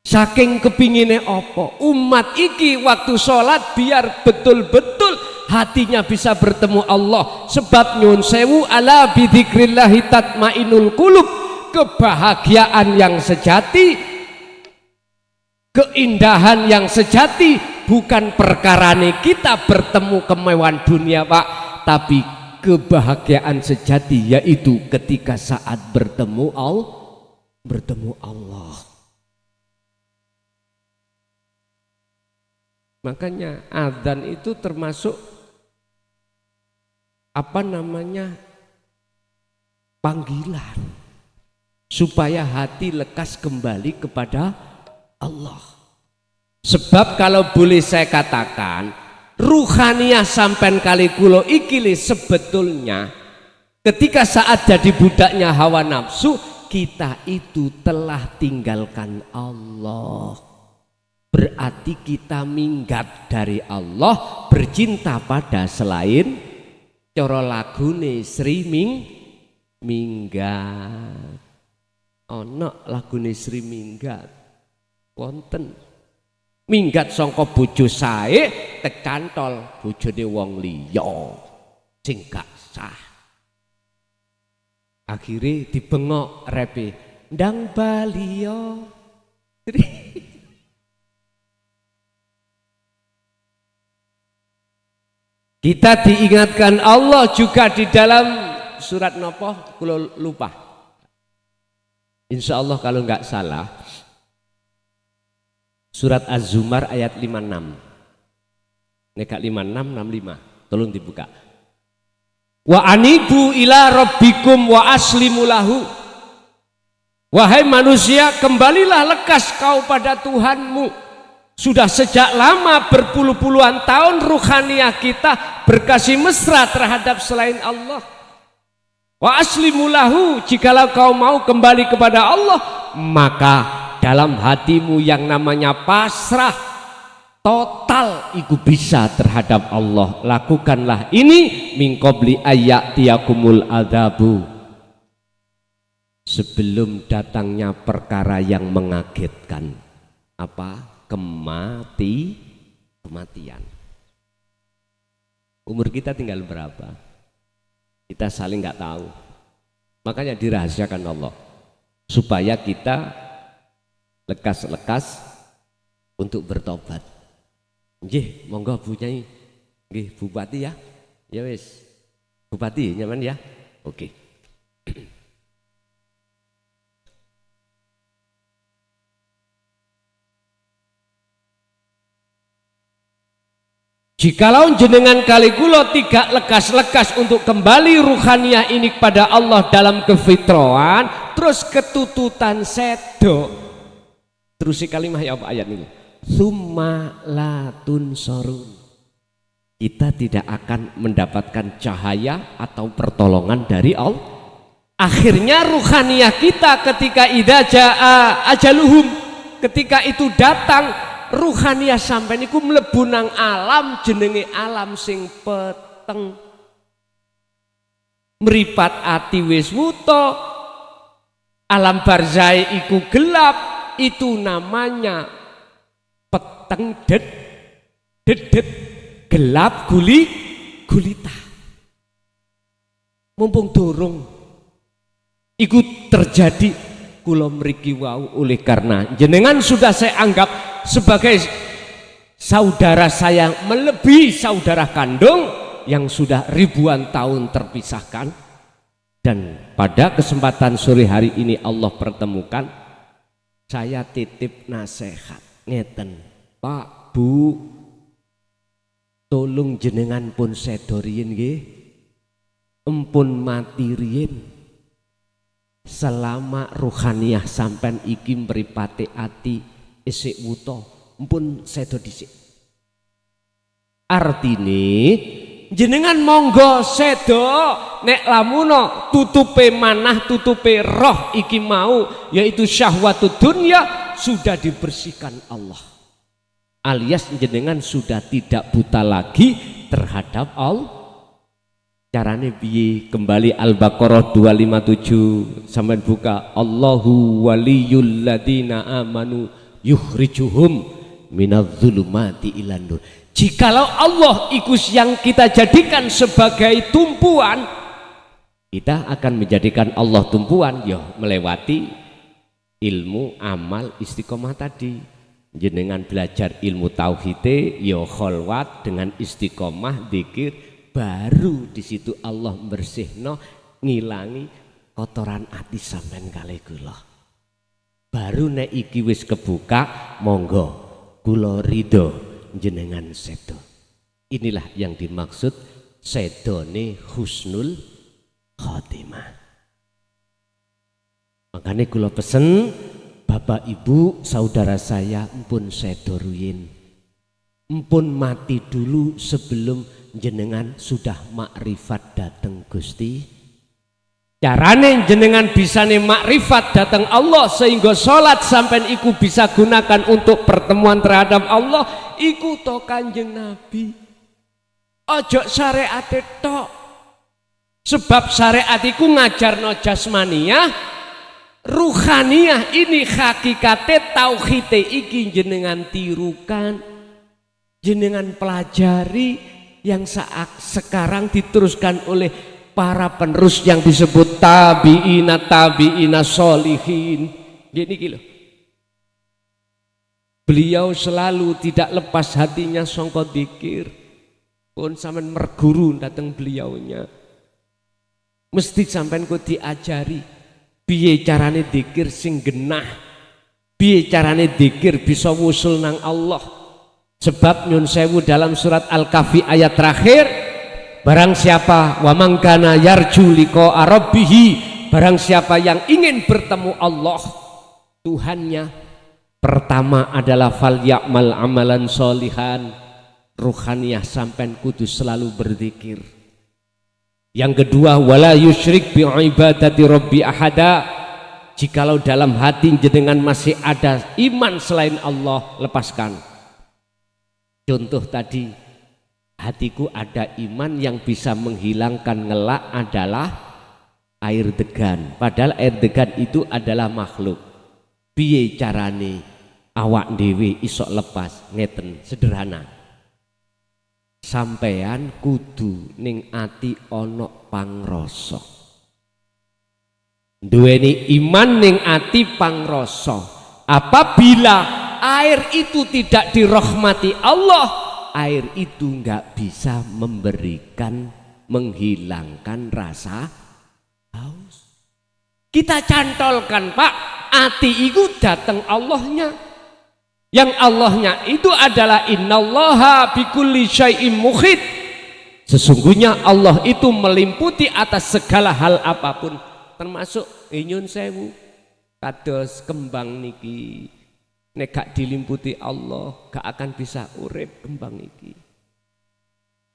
Saking kepingine opo umat iki waktu sholat biar betul-betul hatinya bisa bertemu Allah. Sebab nyun sewu ala bidzikrillahi tatmainul qulub. Kebahagiaan yang sejati, keindahan yang sejati bukan perkarane kita bertemu kemewahan dunia, Pak, tapi kebahagiaan sejati yaitu ketika saat bertemu Allah. Makanya adzan itu termasuk panggilan supaya hati lekas kembali kepada Allah. Sebab kalau boleh saya katakan, ruhaniyah sampean kali kulo ikili sebetulnya ketika saat jadi budaknya hawa nafsu, kita itu telah tinggalkan Allah. Berarti kita minggat dari Allah, bercinta pada selain. Coro lagune Sri minggat. Ono lagune Sri minggat. Wonten. Minggat sangka bojo sae kecantol bojone wong liya sing gak sah. Akhire dibengok repe ndang baliyo. Kita diingatkan Allah juga di dalam surat nopo, kalau lupa. Insya Allah kalau nggak salah, surat Az-Zumar ayat 56. Neka 56, 65. Tolong dibuka. Wa anibu ila rabbikum wa aslimu lahu. Wahai manusia, kembalilah lekas kau pada Tuhanmu. Sudah sejak lama berpuluh-puluhan tahun ruhaniyah kita berkasih mesra terhadap selain Allah. Wa aslimu lahu, jikalau kau mau kembali kepada Allah, maka dalam hatimu yang namanya pasrah total iku bisa terhadap Allah, lakukanlah ini min qabli ayyatiyakumul adzabu, sebelum datangnya perkara yang mengagetkan. Apa? Kematian. Umur kita tinggal berapa? Kita saling nggak tahu. Makanya dirahasiakan Allah supaya kita lekas-lekas untuk bertobat. Nggih, monggo Bu Nyai. Nggih, Bupati ya. Ya wis. Bupati nyaman ya? Oke. Jikalau jenengan kali kula tidak lekas-lekas untuk kembali ruhaniah ini kepada Allah dalam kefitrahan, terus ketututan sedo. Terus kalimah ya apa ayat ini? Summa latun sorun. Kita tidak akan mendapatkan cahaya atau pertolongan dari Allah. Akhirnya ruhaniah kita ketika idza jaa ajaluhum, ketika itu datang ruhaniah sampai niku mlebu nang alam jenenge alam sing peteng, mripat ati wis wuta, alam barzai iku gelap, itu namanya peteng dedet gelap gulita. Mumpung dorong iku terjadi kula mriki wau, oleh karena jenengan sudah saya anggap sebagai saudara saya, melebihi saudara kandung yang sudah ribuan tahun terpisahkan, dan pada kesempatan sore hari ini Allah pertemukan. Saya titip nasihat ngeten, Pak Bu, tolong jenengan pun sedo riyin nggih, empun mati riyin, selama ruhaniah sampean iki mripate ati isik wuta, empun sedo dhisik. Artine jenengan monggo sedo nek lamuno tutupe manah, tutupe roh iki mau, yaitu syahwatud dunya sudah dibersihkan Allah, alias jenengan sudah tidak buta lagi terhadap Allah. Carane piye? Kembali Al-Baqarah 257 sampean buka, Allahu waliyul ladina amanu yukhrijuhum minadz-dzulumati ilan nur. Jikalau Allah ikus yang kita jadikan sebagai tumpuan, kita akan menjadikan Allah tumpuan ya melewati ilmu, amal, istiqomah tadi. Jenengan belajar ilmu tauhid ya kholwat dengan istiqomah zikir, baru di situ Allah bersihno, ngilangi kotoran ati sampean kalih kula. Baru nek iki wis kebuka, monggo kula ridho jenengan sedo. Inilah yang dimaksud sedone husnul khotimah. Makanya kula pesen Bapak Ibu saudara saya, empun sedo ruyin, empun mati dulu sebelum jenengan sudah makrifat dateng Gusti. Carane jenengan bisa nih makrifat datang Allah sehingga sholat sampai iku bisa gunakan untuk pertemuan terhadap Allah, iku to Kanjeng Nabi. Ojo syariat tok, sebab syariat iku ngajarno jasmaniyah, ruhaniyah. Ini hakikate tauhid iki jenengan tirukan, jenengan pelajari, yang saat sekarang diteruskan oleh para penerus yang disebut tabi'ina sholihin. Gini gitu. Beliau selalu tidak lepas hatinya songko dikir. Pun sampean merguru datang beliaunya. Mesti sampean ku diajari piye carane dikir sing genah. Piye carane dikir bisa wusul nang Allah. Sebab nyun sewu dalam surat Al-Kahfi ayat terakhir, barang siapa wa man kana yarju liqa rabbih, barang siapa yang ingin bertemu Allah Tuhannya, pertama adalah fal ya'mal amalan sholihan. Ruhaniyah sampean kudu selalu berzikir. Yang kedua, wala yusyrik bi ibadati rabbi ahada. Jikalau dalam hati jenengan masih ada iman selain Allah, lepaskan. Contoh tadi, hatiku ada iman yang bisa menghilangkan ngelak adalah air degan. Padahal air degan itu adalah makhluk. Piye carane awak dhewe isok lepas? Ngeten, sederhana. Sampean kudu ning ati ana pangrasa. Duweni iman ning ati pangrasa. Apabila air itu tidak dirahmati Allah, air itu enggak bisa memberikan, menghilangkan rasa haus. Kita cantolkan, Pak, ati itu datang Allahnya. Yang Allahnya itu adalah innallaha bikulli syai'im muhit. Sesungguhnya Allah itu melimputi atas segala hal apapun, termasuk nyun sewu kados kembang niki. Nek gak dilimputi Allah gak akan bisa urip kembang iki.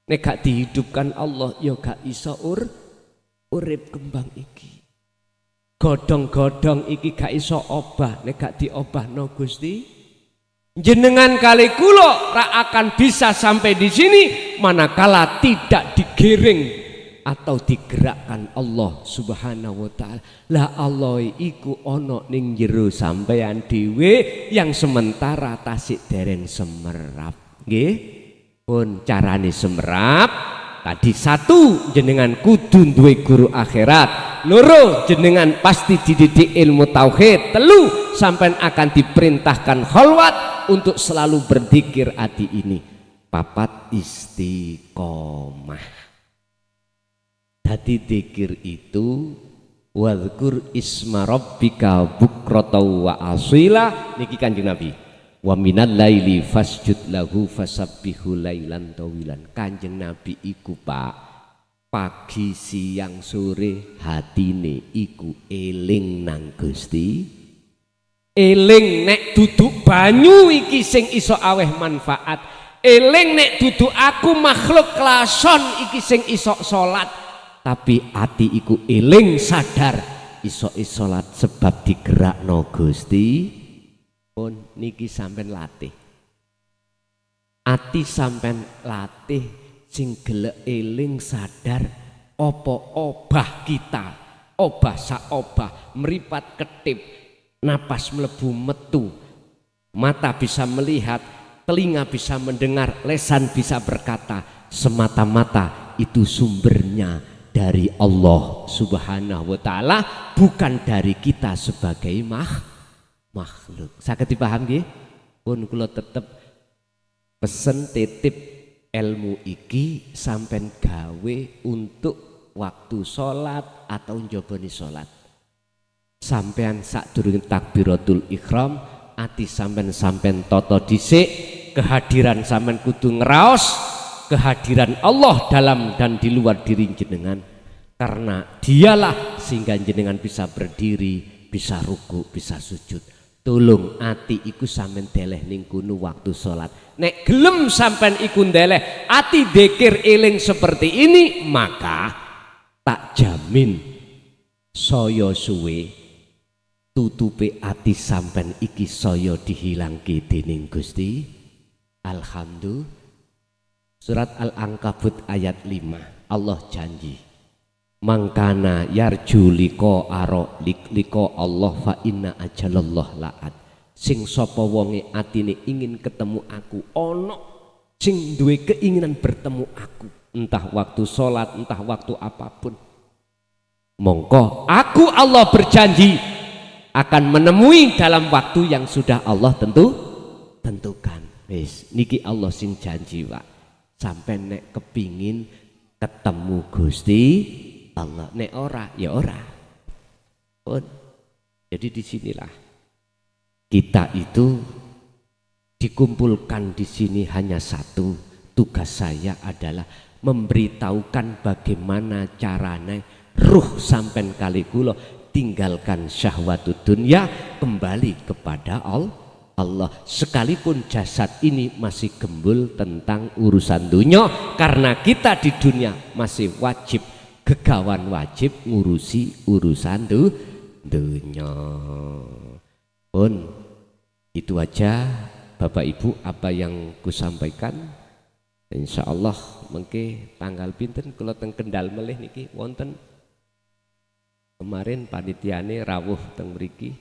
Nek gak dihidupkan Allah ya gak iso urip kembang iki. Godhong-godhong iki gak iso obah nek gak diobahno Gusti. Jenengan kali kula ra akan bisa sampai di sini manakala tidak digiring atau digerakkan Allah Subhanahu wa taala. Lah Allah iku ana ning jero sampeyan dhewe yang sementara tasik dereng semerap. Nggih. Pun carane semerap. Tadi satu, jenengan kudu duwe guru akhirat. Loro, jenengan pasti dididik ilmu tauhid. Telu, sampean akan diperintahkan kholwat untuk selalu berzikir ati ini. Papat, istiqomah. Dadi zikir itu wadhkur isma rabbika bukratan wa asila, niki Kanjeng Nabi. Wa minal laili fasjud lahu fasabbihu lailan tawilan. Kanjeng Nabi iku, Pak, pagi siang sore hatine iku eling nang Gusti. Eling nek duduk banyu iki sing iso aweh manfaat. Eling nek duduk aku makhluk klason iki sing iso salat. Tapi ati iku eling sadar iso salat sebab digerakno Gusti. Pun niki sampean latih. Ati sampean latih sing gelek eling sadar apa obah kita, obah sak obah, meripat ketip, napas mlebu metu, mata bisa melihat, telinga bisa mendengar, lesan bisa berkata, semata-mata itu sumbernya dari Allah Subhanahu wa taala, bukan dari kita sebagai makhluk. Saged dipaham nggih? Pun kula tetep pesen titip ilmu iki sampean gawe untuk waktu sholat atau njoboni sholat. Sampean sadurunge takbiratul ihram, ati sampean toto dhisik, kehadiran sampean kudu ngraos kehadiran Allah dalam dan di luar diri jenengan, karena dialah sehingga jenengan bisa berdiri, bisa ruku, bisa sujud. Tolong ati iku sampean deleh ning kono waktu sholat. Nek gelem sampean iku ndeleh ati dzikir eling seperti ini, maka tak jamin saya suwe tutupe ati sampean iki saya dihilangke dening Gusti. Alhamdulillah. Surat Al-Ankabut ayat 5, Allah janji, mangkana yarju liko aro liko Allah fa inna ajalallah la'at. Sing sapa wonge atine ingin ketemu aku, ono sing duwe keinginan bertemu aku, entah waktu sholat, entah waktu apapun, mongko aku Allah berjanji akan menemui dalam waktu yang sudah Allah tentukan. Wis niki Allah sing janji, Pak. Sampai nek kepingin ketemu Gusti Allah, nek ora ya ora. Jadi disinilah kita itu dikumpulkan di sini hanya satu. Tugas saya adalah memberitahukan bagaimana caranya ruh sampean kali kula tinggalkan syahwatud dunya, kembali kepada Allah. Sekalipun jasad ini masih gembul tentang urusan dunia, karena kita di dunia masih wajib gegawan wajib ngurusi urusan dunia. Pun itu aja Bapak Ibu apa yang kusampaikan. Insyaallah mengke tanggal pinten kula teng Kendal melih niki wonten. Kemarin panitiane rawuh teng mriki.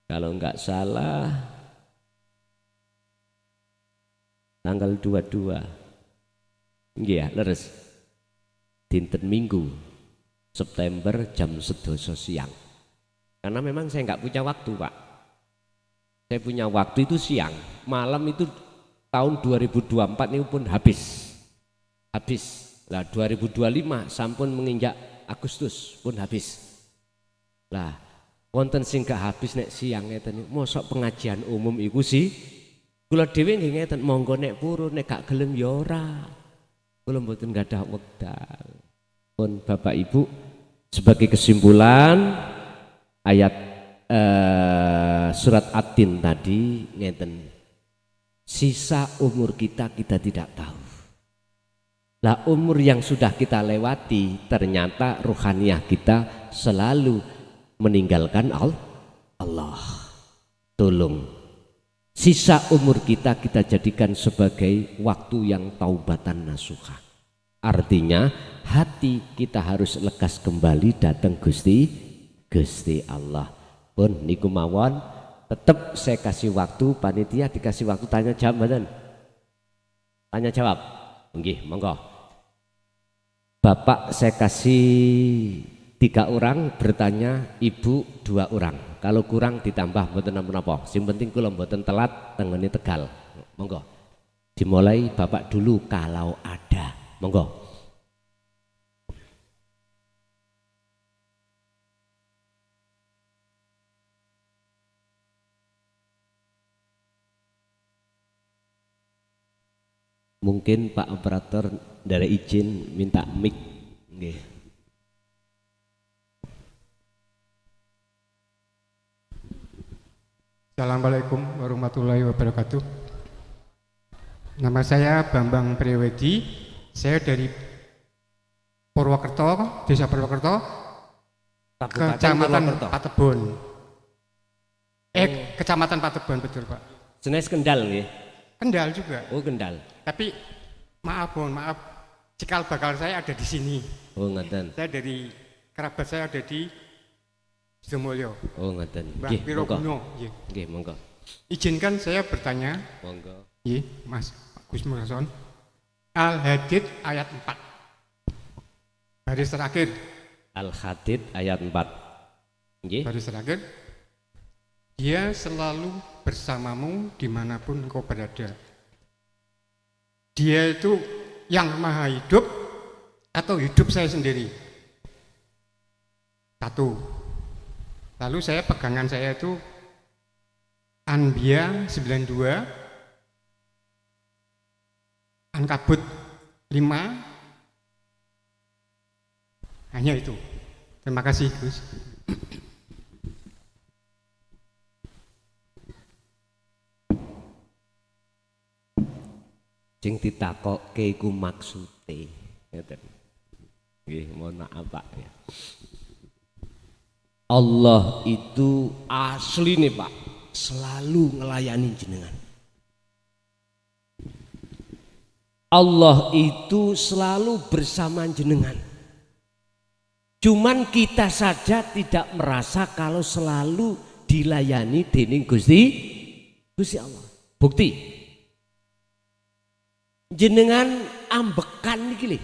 Kalau enggak salah tanggal 22. Nggih ya, leres. Dinten Minggu September jam 11 siang. Karena memang saya enggak punya waktu, Pak. Saya punya waktu itu siang, malam itu tahun 2024 ini pun habis. Lah 2025 sampun menginjak Agustus pun habis. Lah wonten sing gak habis nek siang ngeten niku mosok pengajian umum iku sih. Kula dhewe nggih ngeten monggo nek purun nek gak gelem ya ora. Kula mboten gadah wekdal. Pun Bapak Ibu sebagai kesimpulan ayat surat At-Tin tadi ngeten. Sisa umur kita tidak tahu. Lah umur yang sudah kita lewati ternyata ruhaniyah kita selalu meninggalkan Allah. Tolong sisa umur kita jadikan sebagai waktu yang taubatan nasuha. Artinya hati kita harus lekas kembali datang Gusti Allah. Pun niku mawon tetap saya kasih waktu, panitia dikasih waktu tanya jawab badan. Tanya jawab. Nggih, monggo. Bapak saya kasih 3 orang bertanya, Ibu 2 orang. Kalau kurang ditambah mboten napa-napa. Sing penting kula mboten telat tengene Tegal. Monggo. Dimulai Bapak dulu kalau ada. Monggo. Mungkin Pak Operator dari izin minta mic. Nggih. Assalamualaikum warahmatullahi wabarakatuh. Nama saya Bambang Priwedi. Saya dari Purwokerto, Desa Purwokerto, Kecamatan Patebon. Kecamatan Patebon betul Pak. Senes Kendal nggih. Kendal juga. Oh Kendal. Tapi mohon maaf, cikal bakal saya ada di sini. Oh ngoten. Saya dari kerabat saya ada di Sidomulyo. Oh ngoten. Mbah Piro Guno. Nggih, monggo. Izinkan saya bertanya. Monggo. Nggih, Mas Gus Murason. Al-Hadid ayat 4. Baris terakhir. Al-Hadid ayat 4. Nggih. Baris terakhir. Dia selalu bersamamu dimanapun engkau berada. Dia itu yang maha hidup atau hidup saya sendiri? 1. Lalu saya pegangan saya itu Anbiya 92, Ankabut 5. Hanya itu. Terima kasih Gus. Sing ditakokke iku maksude. Ngeten. Nggih, mohon maaf Pak ya. Allah itu asli nih Pak, selalu ngelayani jenengan. Allah itu selalu bersama jenengan. Cuman kita saja tidak merasa kalau selalu dilayani dening Gusti Allah. Bukti jenengan ambekan niki lho.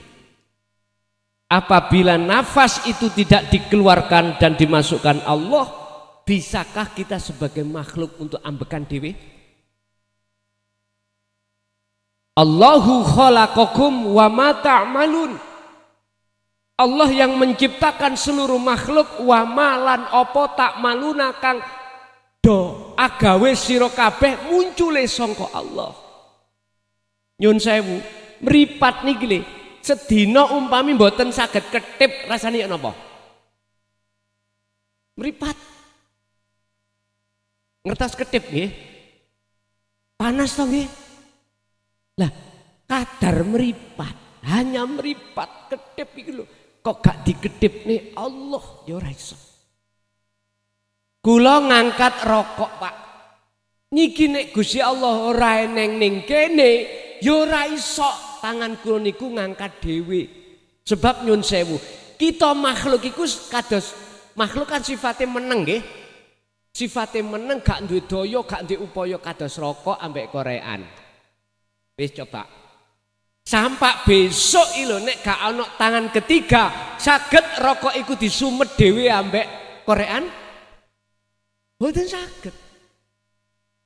Apabila nafas itu tidak dikeluarkan dan dimasukkan Allah, bisakah kita sebagai makhluk untuk ambekan dewe? Allahu khalaqakum wa ma ta'malun. Allah yang menciptakan seluruh makhluk wa ma lan apa ta'maluna kang do agawe sira kabeh muncule sangka Allah. Nyun sewu, mripat niki lho, sedina umpami mboten saged ketip rasane napa? Mripat. Ngertos ketip nggih? Panas to nggih? Lah, kadar mripat, hanya mripat ketip iki lho. kok gak dikedip nih Allah ya ora iso. Kula ngangkat rokok Pak, niki nek Gusti Allah ora eneng ning kene ya ora iso tangan kula niku ngangkat dhewe. Sebab nyun sewu, kita makhluk iku kados makhluk kan sifatnya meneng nggih. Sifatnya meneng gak duwe daya, gak duwe upaya kados rokok ambek korean. Wis coba. Sampak besok lho nek gak ana tangan ketiga, saged rokok iku disumet dhewe ambek korean? Mboten saged.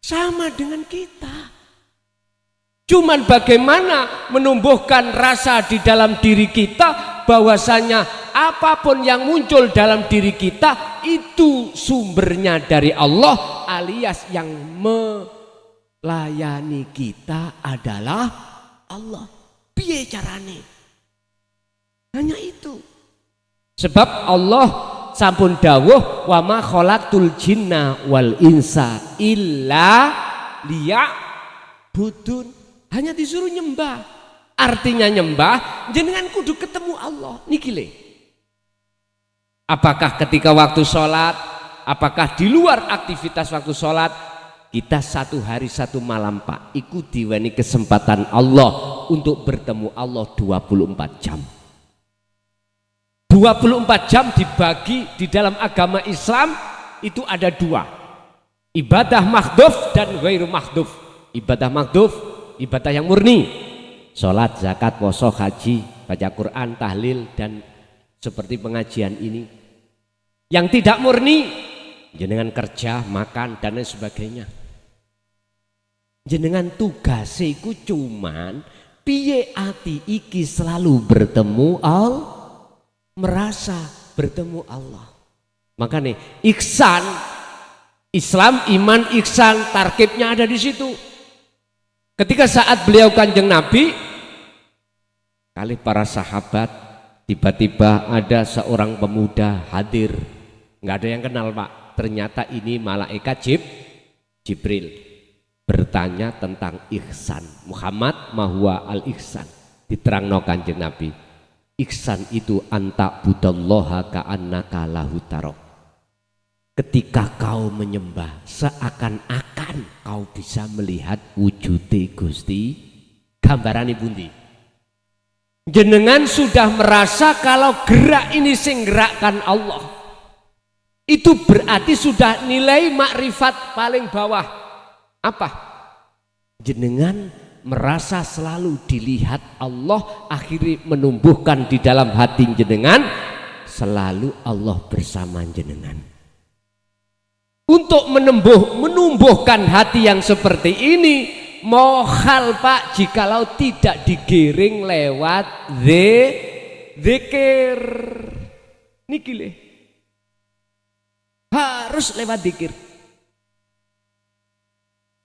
Sama dengan kita. Cuman bagaimana menumbuhkan rasa di dalam diri kita bahwasanya apapun yang muncul dalam diri kita itu sumbernya dari Allah, alias yang melayani kita adalah Allah. Piye carane? Hanya itu. Sebab Allah sampun dawuh wa ma khalaqtul jinna wal insa illa liya'budun. Hanya disuruh nyembah. Artinya nyembah jenengan kudu ketemu Allah niki le. Apakah ketika waktu sholat, apakah di luar aktivitas waktu sholat, kita satu hari satu malam Pak iku diweni kesempatan Allah untuk bertemu Allah 24 jam. 24 jam dibagi di dalam agama Islam itu ada dua, ibadah makhduf dan ghairu makhduf. Ibadah makhduf, ibadah yang murni, sholat, zakat, puasa, haji, baca Quran, tahlil, dan seperti pengajian ini. Yang tidak murni, jenengan kerja, makan, dan lain sebagainya. Jenengan tugasiku cuman piye ati iki selalu bertemu Allah, merasa bertemu Allah. Makanya ihsan, Islam, iman, ihsan, tarkibnya ada di situ. Ketika saat beliau Kanjeng Nabi kali para sahabat, tiba-tiba ada seorang pemuda hadir, nggak ada yang kenal Pak, ternyata ini malaikat Jibril bertanya tentang ihsan. Muhammad mahwa al ihsan, diterangno Kanjeng Nabi, ihsan itu anta budallaha ka'annaka lahu tarok. Ketika kau menyembah seakan-akan kau bisa melihat wujude Gusti. Gambarane pundi? Jenengan sudah merasa kalau gerak ini sing gerakkan Allah. Itu berarti sudah nilai makrifat paling bawah. Apa? Jenengan merasa selalu dilihat Allah, akhirnya menumbuhkan di dalam hati jenengan selalu Allah bersama jenengan. Untuk menumbuhkan hati yang seperti ini mohal Pak jikalau tidak digiring lewat zikir. Niki le. Harus lewat zikir.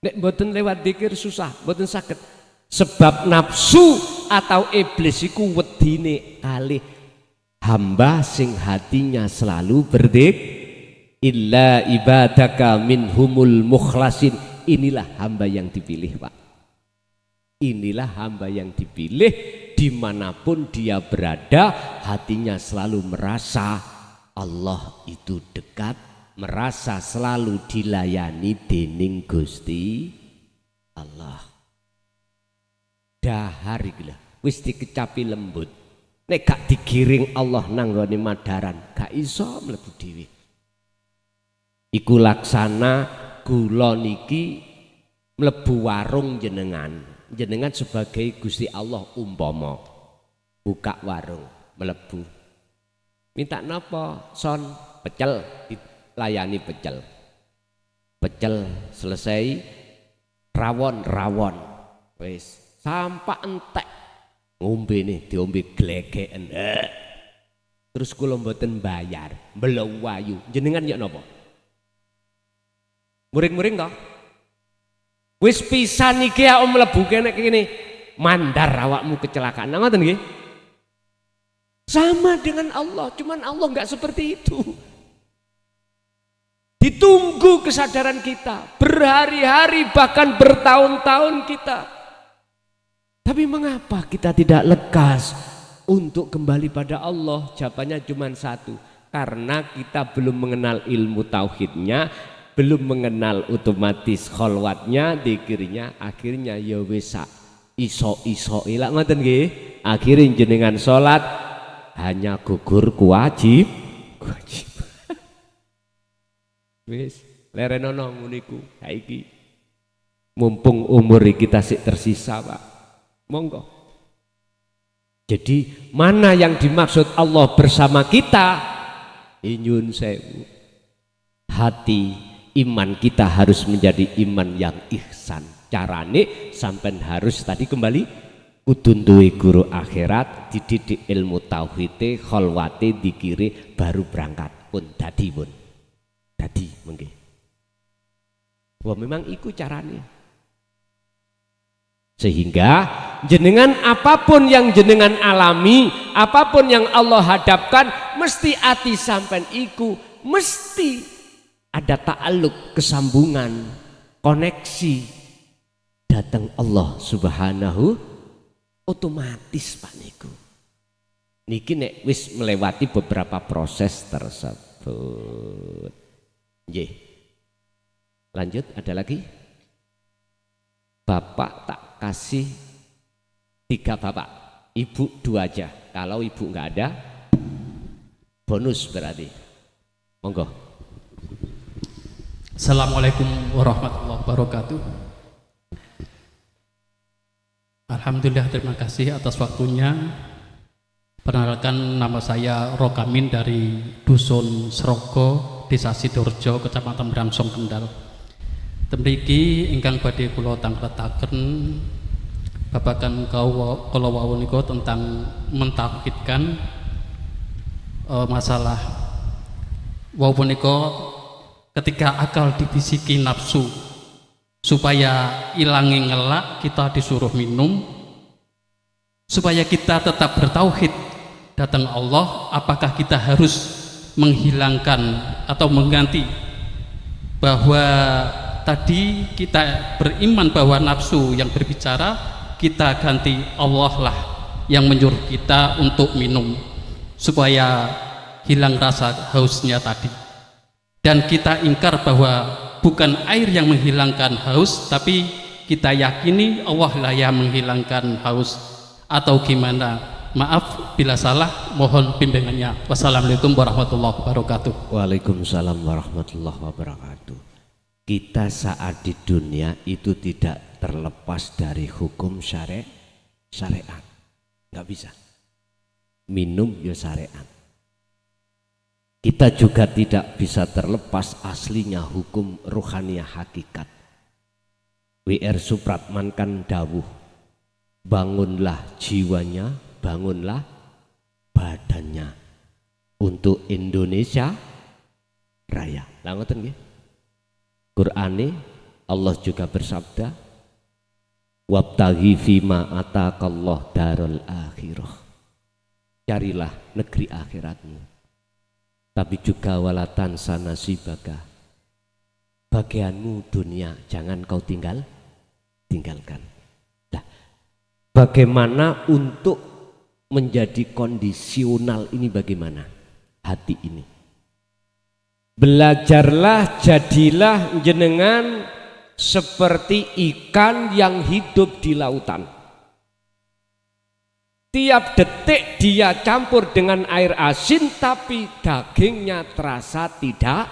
Nek mboten lewat zikir susah, mboten saged. Sebab nafsu atau iblis iku wedine kalih hamba sing hatinya selalu berzikir. Illa ibadaka minhumul mukhlasin. Inilah hamba yang dipilih Pak. Inilah hamba yang dipilih, dimanapun dia berada hatinya selalu merasa Allah itu dekat, merasa selalu dilayani dening Gusti Allah. Dahar iki lho wis dikecapi lembut, nek gak digiring Allah nang nggone madaran gak iso mlebu dhewe. Iku laksana kula niki mlebu warung jenengan sebagai Gusti Allah umpama buka warung mlebu minta napa son pecel, dilayani pecel selesai rawon wis sampak entek ngombe nih diombe glegeken terus kula mboten bayar mbelawayu jenengan ya napa muring-muring toh wis pisan iki ya mlebu kene kene mandar awakmu kecelakaan ngoten nggih. Sama dengan Allah, cuman Allah enggak seperti itu. Ditunggu kesadaran kita berhari-hari bahkan bertahun-tahun kita. Tapi mengapa kita tidak lekas untuk kembali pada Allah? Jawabannya cuma satu, karena kita belum mengenal ilmu tauhidnya, belum mengenal otomatis kholwatnya, dikirnya, akhirnya ya wis iso ilang ngoten nggih. Akhirnya jenengan sholat hanya gugur kewajiban. Wis lerenono nguniku saiki. Mumpung umur kita sik tersisa, Pak. Monggo. Jadi mana yang dimaksud Allah bersama kita? Inyun sewu. Hati iman kita harus menjadi iman yang ihsan. Carane sampean harus tadi kembali kudu duwe guru akhirat, dididik ilmu tauhide, kholwate, dikire, baru berangkat pun dadi pun. Dadi mengke. Wah memang iku carane. Sehingga jenengan apapun yang jenengan alami, apapun yang Allah hadapkan, mesti ati sampean iku mesti ada ta'aluk, kesambungan, koneksi datang Allah Subhanahu, otomatis Pak niku. Niki nek wis melewati beberapa proses tersebut. Nggih. Lanjut, ada lagi? Bapak tak kasih 3 bapak, ibu 2 aja. Kalau ibu nggak ada, bonus berarti. Monggo. Assalamualaikum warahmatullahi wabarakatuh. Alhamdulillah, terima kasih atas waktunya. Perkenalkan, nama saya Rokamin dari Dusun Serogo, Desa Sidoarjo, Kecamatan Bramsong, Kendal. Temriki ingkang badhe kula tangletaken babagan kala wau nika tentang mentauhidkan masalah wau punika ketika akal dibisiki nafsu supaya ilangi ngelak, kita disuruh minum supaya kita tetap bertauhid datang Allah. Apakah kita harus menghilangkan atau mengganti bahwa tadi kita beriman bahwa nafsu yang berbicara, kita ganti Allah lah yang menyuruh kita untuk minum supaya hilang rasa hausnya tadi. Dan kita ingkar bahwa bukan air yang menghilangkan haus, tapi kita yakini Allah lah yang menghilangkan haus. Atau gimana? Maaf bila salah, mohon bimbingannya. Wassalamualaikum warahmatullahi wabarakatuh. Waalaikumsalam warahmatullahi wabarakatuh. Kita saat di dunia itu tidak terlepas dari hukum syariat. Nggak bisa. Minum ya syariat. Kita juga tidak bisa terlepas aslinya hukum ruhaniah hakikat. W.R. Supratman kan dawuh, bangunlah jiwanya, bangunlah badannya untuk Indonesia Raya. Lah ngoten nggih. Qur'ane Allah juga bersabda, wabtaghi fima ataqallah darul akhirah. Carilah negeri akhiratmu. Tapi juga walatan sanasibaka, bagianmu dunia jangan kau tinggalkan. Nah, bagaimana untuk menjadi kondisional ini, bagaimana hati ini? Belajarlah, jadilah jenengan seperti ikan yang hidup di lautan. Tiap detik dia campur dengan air asin, tapi dagingnya terasa tidak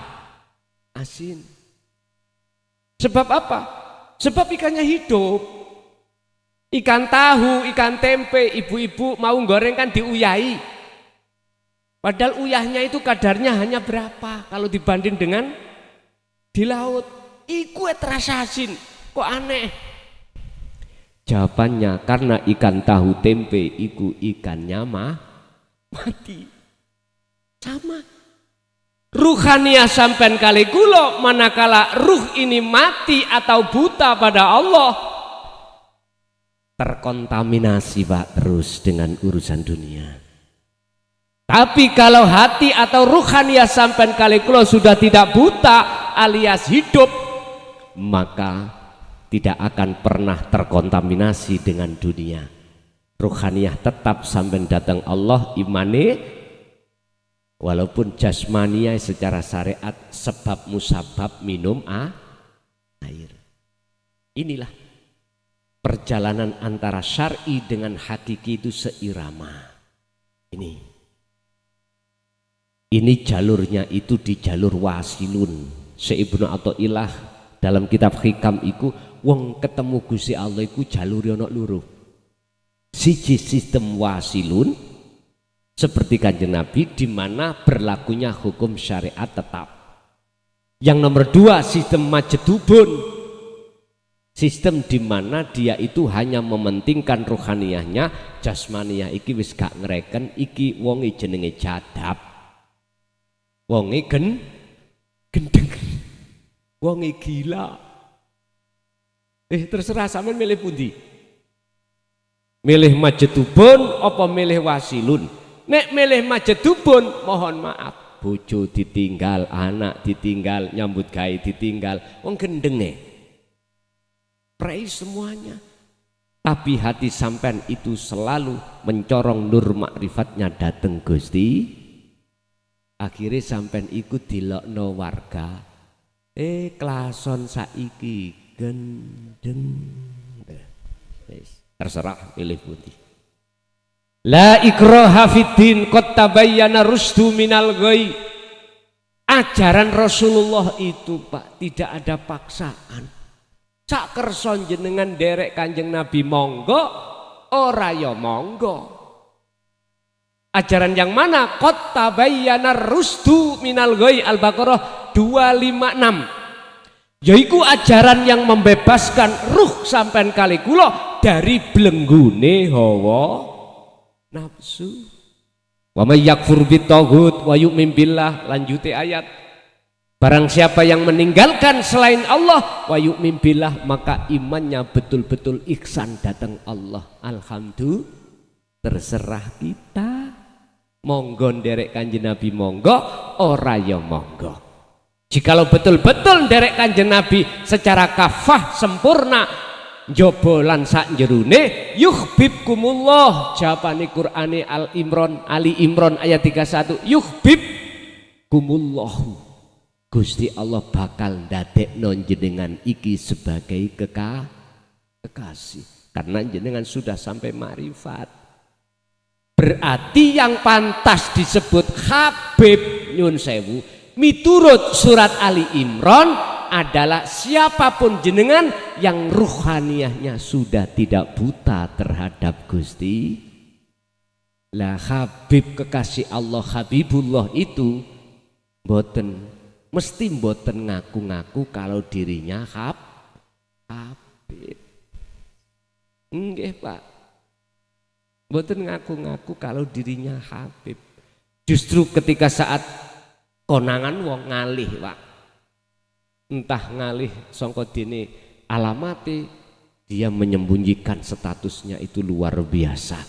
asin. Sebab apa? Sebab ikannya hidup. Ikan tahu, ikan tempe, ibu-ibu mau goreng kan diuyahi. Padahal uyahnya itu kadarnya hanya berapa kalau dibanding dengan di laut. Iku terasa asin. Kok aneh? Jawabannya karena ikan tahu tempe iku ikannya mati. Sama. Ruhaniah sampean kali kula, manakala ruh ini mati atau buta pada Allah, terkontaminasi Pak terus dengan urusan dunia. Tapi kalau hati atau ruhaniah sampean kali kula sudah tidak buta alias hidup, maka tidak akan pernah terkontaminasi dengan dunia. Ruhaniyah tetap sampai datang Allah imane, walaupun jasmania secara syariat sebab musabab minum air. Inilah perjalanan antara syar'i dengan hakiki itu seirama. Ini jalurnya itu di jalur wasilun. Ibnu Athaillah dalam kitab Hikam iku wong ketemu Gusti Allah iku jalur ono loro. Siji sistem wasilun seperti Kanjeng Nabi di mana berlakunya hukum syariat tetap. Yang nomor dua sistem majdubun, sistem di mana dia itu hanya mementingkan rohaniyahnya, jasmaniyah iki wis gak ngereken, iki wonge jenenge jadab, wonge gendeng, wonge gila. Terserah sampean milih pundi? Milih majdubun apa milih wasilun? Nek milih majdubun mohon maaf, bojo ditinggal, anak ditinggal, nyambut gawe ditinggal, wong gendenge prei semuanya. Tapi hati sampean itu selalu mencorong nur makrifatnya dateng Gusti. Akhirnya sampean ikut dilokno warga, klason saiki gendeng. Terserah pilih putih. La ikraha fiddin qad tabayyana rusdu minal ghai. Ajaran Rasulullah itu Pak tidak ada paksaan. Sak kerson jenengan derek Kanjeng Nabi monggo, ora ya monggo. Ajaran yang mana? Qad tabayyana rusdu minal ghai, Al-Baqarah 256. Yaiku ajaran yang membebaskan ruh sampean kali kula dari belenggune hawa nafsu. Wa may yakfur bitaghut wa yu'min billah, lanjute ayat. Barang siapa yang meninggalkan selain Allah wa yu'min billah, maka imannya betul-betul ihsan datang Allah. Alhamdulillah, terserah kita. Monggo nderek Kanjeng Nabi monggo, ora ya monggo. Jikalau betul-betul nderek Kanjeng Nabi secara kafah sempurna, jobolan sak jerune yuhibbukumullah, jawabane Qur'ane Ali Imran ayat 31, yuhibbukumullah, Gusti Allah bakal ndadekno jenengan iki sebagai kekasih karena jenengan sudah sampai ma'rifat. Berarti yang pantas disebut Habib nyun sewu miturut surat Ali Imran adalah siapapun jenengan yang ruhaniyahnya sudah tidak buta terhadap Gusti. Lah Habib kekasih Allah, Habibullah itu mesti mboten ngaku-ngaku kalau dirinya Habib. Nggih Pak, mboten ngaku-ngaku kalau dirinya Habib. Justru ketika saat konangan wong ngalih Pak, entah ngalih sangka dene alamate, dia menyembunyikan statusnya itu luar biasa.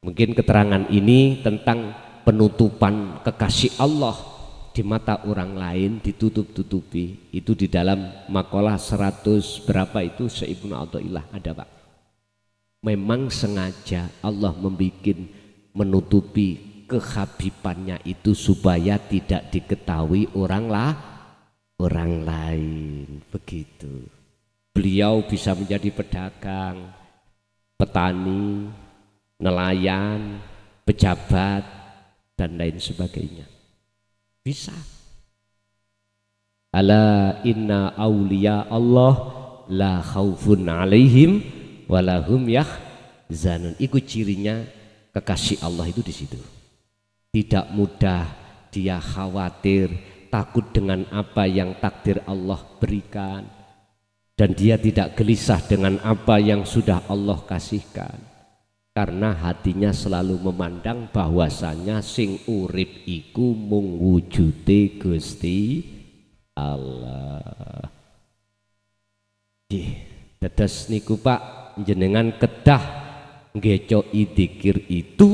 Mungkin keterangan ini tentang penutupan kekasih Allah di mata orang lain, ditutup-tutupi, itu di dalam makalah 100 berapa itu Ibnu Athaillah ada Pak. Memang sengaja Allah menutupi kehabibannya itu supaya tidak diketahui orang lain. Begitu. Beliau bisa menjadi pedagang, petani, nelayan, pejabat dan lain sebagainya. Bisa. Ala inna auliya Allah la khaufun alaihim walahum yahzanun. Itu cirinya kekasih Allah itu di situ. Tidak mudah dia khawatir, takut dengan apa yang takdir Allah berikan, dan dia tidak gelisah dengan apa yang sudah Allah kasihkan, karena hatinya selalu memandang bahwasanya sing urip iku mung wujude Gusti Allah. Dados niku Pak, jenengan kedah ngecoki dzikir itu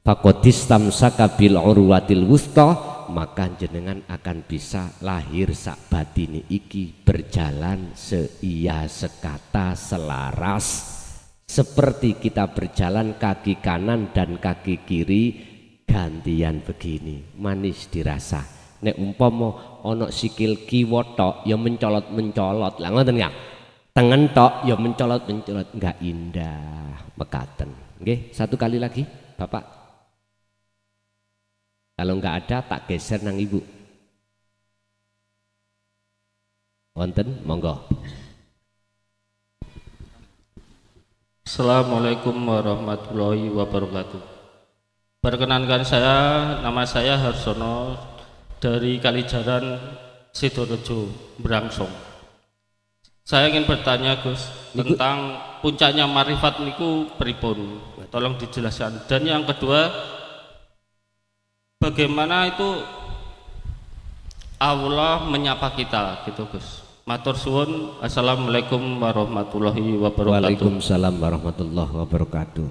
faqadis tamsaka bil urwatil wusta, maka jenengan akan bisa lahir sak batine iki berjalan seia sekata selaras seperti kita berjalan kaki kanan dan kaki kiri gantian begini, manis dirasa. Nek umpama ana sikil kiwa tok ya mencolot-mencolot. Lah ngoten ya. Tengen tok ya mencolot-mencolot, enggak indah mekaten. Nggih, satu kali lagi, Bapak. Kalau enggak ada tak geser nang Ibu. Wonten, monggo. Assalamualaikum warahmatullahi wabarakatuh. Perkenankan nama saya Harsono dari Kalijaran Sidorejo, Brangsong. Saya ingin bertanya Gus tentang puncaknya marifat niku pripun? Tolong dijelaskan. Dan yang kedua, bagaimana itu Allah menyapa kita gitu Gus. Matur suwun. Assalamualaikum warahmatullahi wabarakatuh. Waalaikumsalam warahmatullahi wabarakatuh.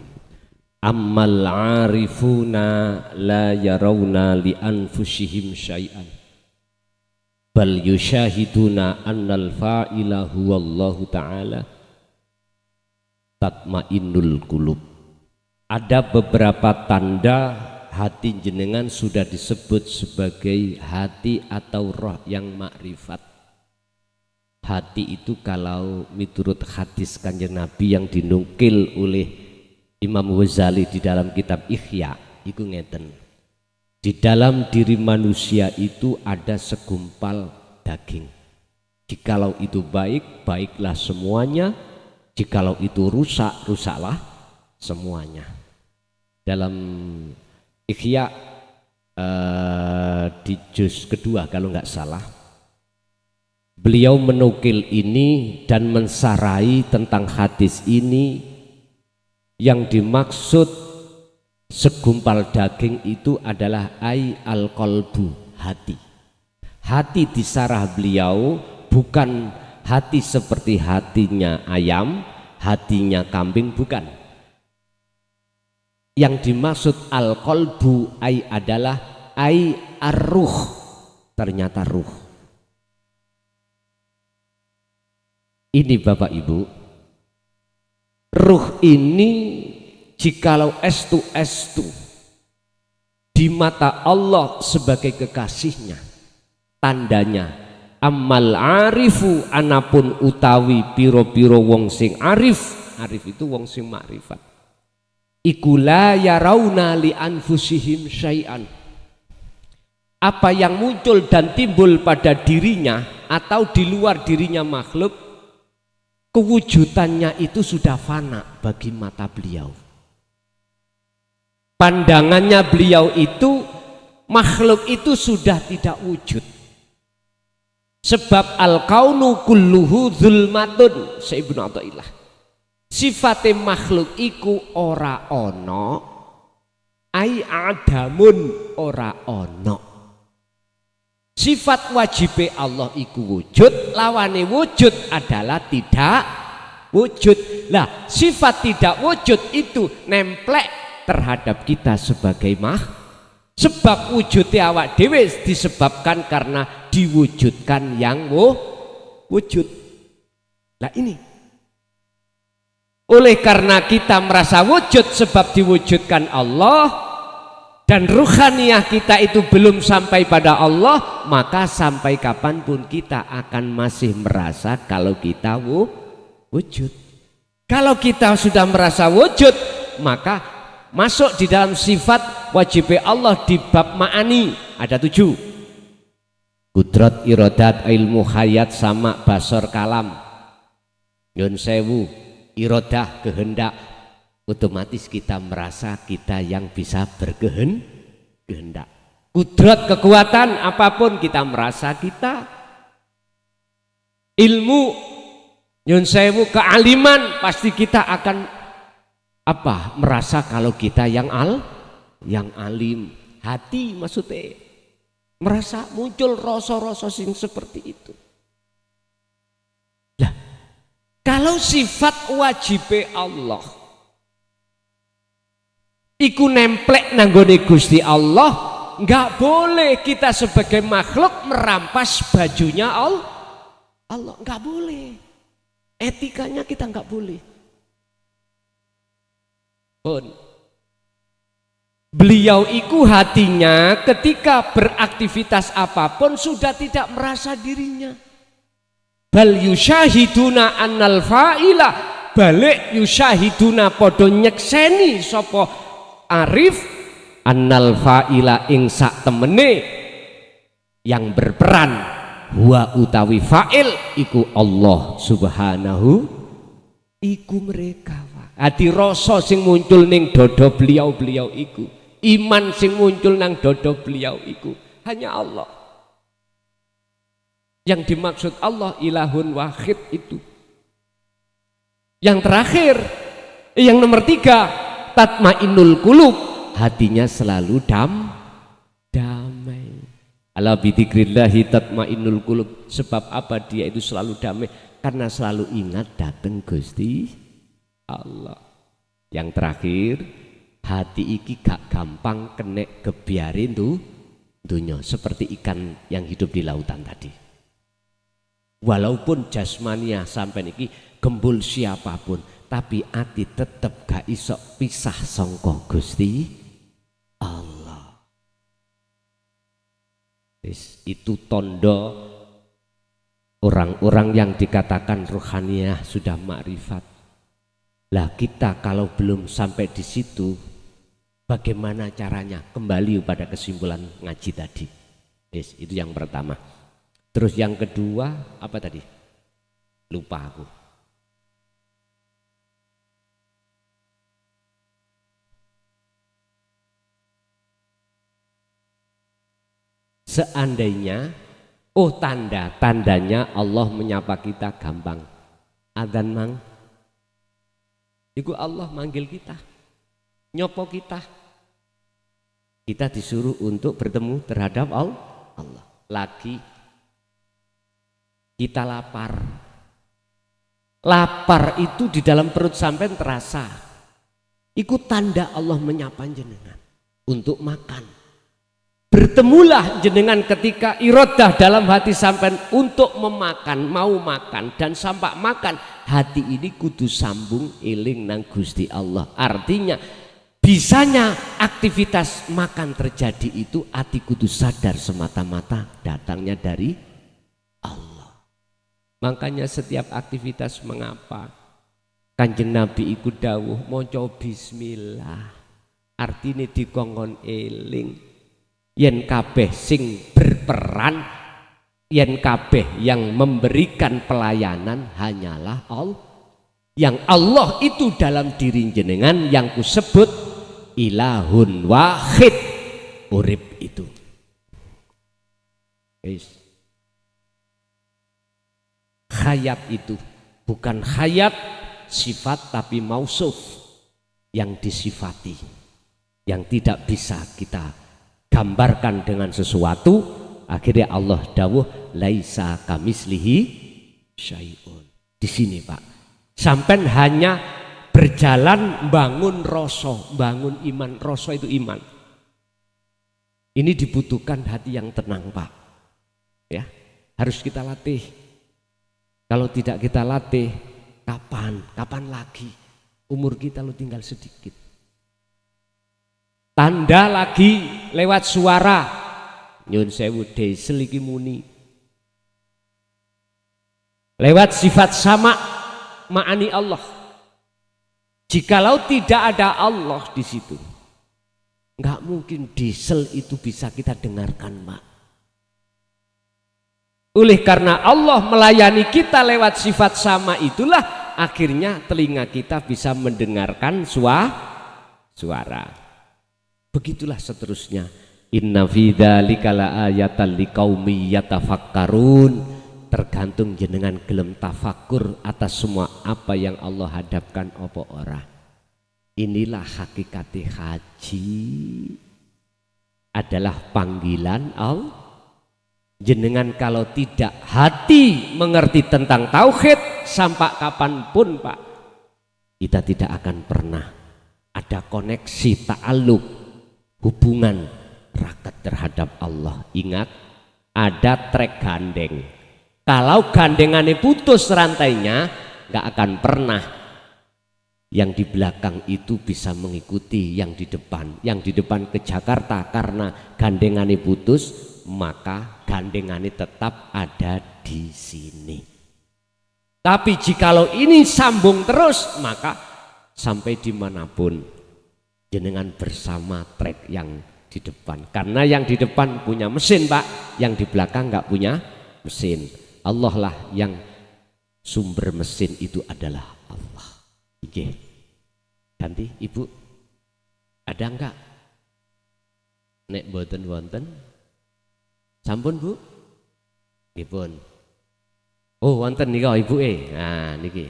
Ammal arifuna la yarawna li anfusihim syai'an bal yushahiduna annal fa'ila huwallahu ta'ala tatmainnul qulub. Ada beberapa tanda hati jenengan sudah disebut sebagai hati atau roh yang makrifat. Hati itu kalau miturut hadis Kanjeng Nabi yang dinukil oleh Imam Ghazali di dalam kitab Ihya, itu ngeten. Di dalam diri manusia itu ada segumpal daging. Jikalau itu baik, baiklah semuanya. Jikalau itu rusak, rusaklah semuanya. Dalam Ihya di juz kedua kalau nggak salah, beliau menukil ini dan mensarai tentang hadis ini. Yang dimaksud segumpal daging itu adalah al-qalbu, hati. Hati disarah beliau bukan hati seperti hatinya ayam, hatinya kambing, bukan. Yang dimaksud al-qalbu adalah ar-ruh, ternyata ruh. Ini Bapak Ibu, ruh ini jikalau estu di mata Allah sebagai kekasihnya, tandanya amal arifu anapun utawi piro-piro wong sing arif itu wong sing makrifat, iku la yarawna li anfusihim syai'an. Apa yang muncul dan timbul pada dirinya atau di luar dirinya makhluk, kewujudannya itu sudah fana bagi mata beliau. Pandangannya beliau itu makhluk itu sudah tidak wujud. Sebab al-kaunu kulluhu zulmatun, Ibnu Athaillah. Sifate makhluk iku ora ono, adamun ora ono. Sifat wajib Allah iku wujud, lawane wujud adalah tidak wujud. Lah, sifat tidak wujud itu nemplek terhadap kita sebagai sebab wujudnya awak dewe disebabkan karena diwujudkan yang wujud. Nah ini, oleh karena kita merasa wujud sebab diwujudkan Allah, dan ruhaniyah kita itu belum sampai pada Allah, maka sampai kapanpun kita akan masih merasa kalau kita wujud. Kalau kita sudah merasa wujud, maka masuk di dalam sifat wajib Allah di bab ma'ani. Ada 7: kudrat, iradat, ilmu, hayat, sama, basor, kalam, nyun sewu, iradah, kehendak. Otomatis kita merasa kita yang bisa berkehendak. Kudrat, kekuatan, apapun kita merasa kita. Ilmu, nyun sewu, kealiman, pasti kita akan merasa kalau kita yang alim. Hati maksudnya merasa muncul rasa-rasa sing seperti itu. Nah, kalau sifat wajib Allah iku nemplek nanggone Gusti Allah, nggak boleh kita sebagai makhluk merampas bajunya Allah, nggak boleh. Etikanya kita nggak boleh. Pun beliau iku hatinya ketika beraktivitas apapun sudah tidak merasa dirinya. Bal yusyahiduna annal fa'ila, balik yusyahiduna podo nyekseni sapa arif annal fa'ila ing sak temene yang berperan wa utawi fa'il iku Allah subhanahu iku mereka. Hati rasa sing muncul ning dodo beliau iku, iman sing muncul nang dodo beliau iku hanya Allah. Yang dimaksud Allah ilahun wahid itu. Yang terakhir, yang nomor 3, tatmainnul qulub, hatinya selalu damai. Ala bidzikrillahi tatmainnul qulub. Sebab apa dia itu selalu damai? Karena selalu ingat dateng Gusti Allah. Yang terakhir, hati iki gak gampang kenek gebiarin tuh dunya seperti ikan yang hidup di lautan tadi. Walaupun jasmania sampai niki gembul siapapun, tapi hati tetep gak iso pisah sangka Gusti Allah. Itu tondo orang-orang yang dikatakan ruhaniyah sudah makrifat. Lah kita kalau belum sampai di situ, bagaimana caranya? Kembali pada kesimpulan ngaji tadi. Itu yang pertama. Terus yang kedua apa tadi? Lupa aku. Seandainya, tandanya Allah menyapa kita gampang. Adzan mang, itu Allah manggil kita, nyopo kita. Kita disuruh untuk bertemu terhadap Allah. Lagi kita lapar. Lapar itu di dalam perut sampean terasa. Iku tanda Allah menyapa jenengan untuk makan. Bertemulah jenengan ketika iradah dalam hati sampean untuk memakan, mau makan, dan sampai makan hati ini kudu sambung eling nang Gusti Allah. Artinya bisanya aktivitas makan terjadi itu hati kudu sadar semata-mata datangnya dari Allah. Makanya setiap aktivitas mengapa Kanjeng Nabi iku dawuh maca bismillah, artine dikongkon eling yen kabeh sing berperan, yen kabeh yang memberikan pelayanan hanyalah Allah. Yang Allah itu dalam diri jenengan yang kusebut ilahun wahid, urip itu. Hayat itu bukan hayat sifat tapi mausuf, yang disifati, yang tidak bisa kita gambarkan dengan sesuatu. Akhirnya Allah dawuh laisa kamislihi syai'un. Di sini Pak, sampai hanya berjalan bangun rasa, bangun iman. Rasa itu iman. Ini dibutuhkan hati yang tenang Pak, ya, harus kita latih. Kalau tidak kita latih, kapan lagi? Umur kita lo tinggal sedikit. Tanda lagi lewat suara, nyun sewu desel iki muni. Lewat sifat sama, ma'ani Allah. Jikalau tidak ada Allah di situ, nggak mungkin desel itu bisa kita dengarkan Pak. Oleh karena Allah melayani kita lewat sifat sama itulah akhirnya telinga kita bisa mendengarkan suara. Begitulah seterusnya. Inna fi dzalika laayatan liqaumi yatafakkarun. Tergantung jenengan gelem tafakur atas semua apa yang Allah hadapkan apa ora. Inilah hakikati haji, adalah panggilan Allah. Jenengan kalau tidak hati mengerti tentang tauhid sampai kapanpun Pak, kita tidak akan pernah ada koneksi ta'alluq, hubungan rakat terhadap Allah. Ingat, ada trek gandeng. Kalau gandengannya putus rantainya, nggak akan pernah yang di belakang itu bisa mengikuti yang di depan. Yang di depan ke Jakarta karena gandengane putus, maka gandengane tetap ada di sini. Tapi jikalau ini sambung terus, maka sampai dimanapun jenengan bersama trek yang di depan. Karena yang di depan punya mesin Pak, yang di belakang nggak punya mesin. Allah lah yang sumber mesin itu adalah Allah. Oke. Ganti Ibu, ada enggak? Nek boten wonten, sampun Bu? Nggih. Oh wonten nika Ibu Nah niki.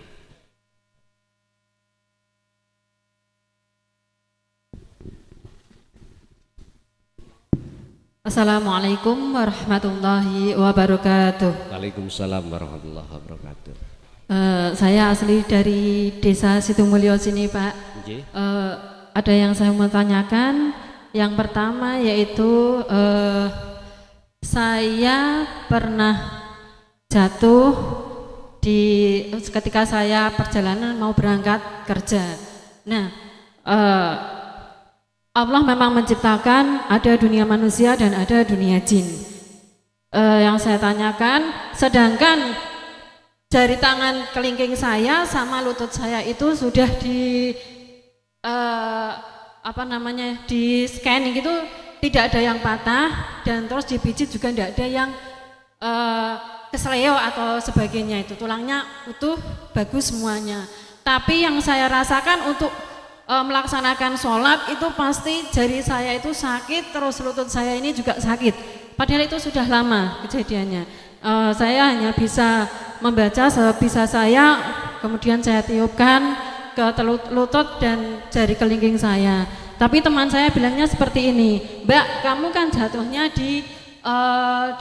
Assalamualaikum warahmatullahi wabarakatuh. Waalaikumsalam warahmatullahi wabarakatuh. Saya asli dari desa Situmulyo sini Pak. Ada yang saya mau tanyakan. Yang pertama yaitu saya pernah jatuh ketika saya perjalanan mau berangkat kerja. Nah, Allah memang menciptakan ada dunia manusia dan ada dunia jin. Yang saya tanyakan, sedangkan jari tangan kelingking saya sama lutut saya itu sudah di di scanning itu tidak ada yang patah, dan terus dipijit juga tidak ada yang kesleo atau sebagainya, itu tulangnya utuh bagus semuanya. Tapi yang saya rasakan untuk melaksanakan sholat itu pasti jari saya itu sakit, terus lutut saya ini juga sakit, padahal itu sudah lama kejadiannya. Saya hanya bisa membaca sebisa saya, kemudian saya tiupkan ke lutut dan jari kelingking saya. Tapi teman saya bilangnya seperti ini, Mbak, kamu kan jatuhnya di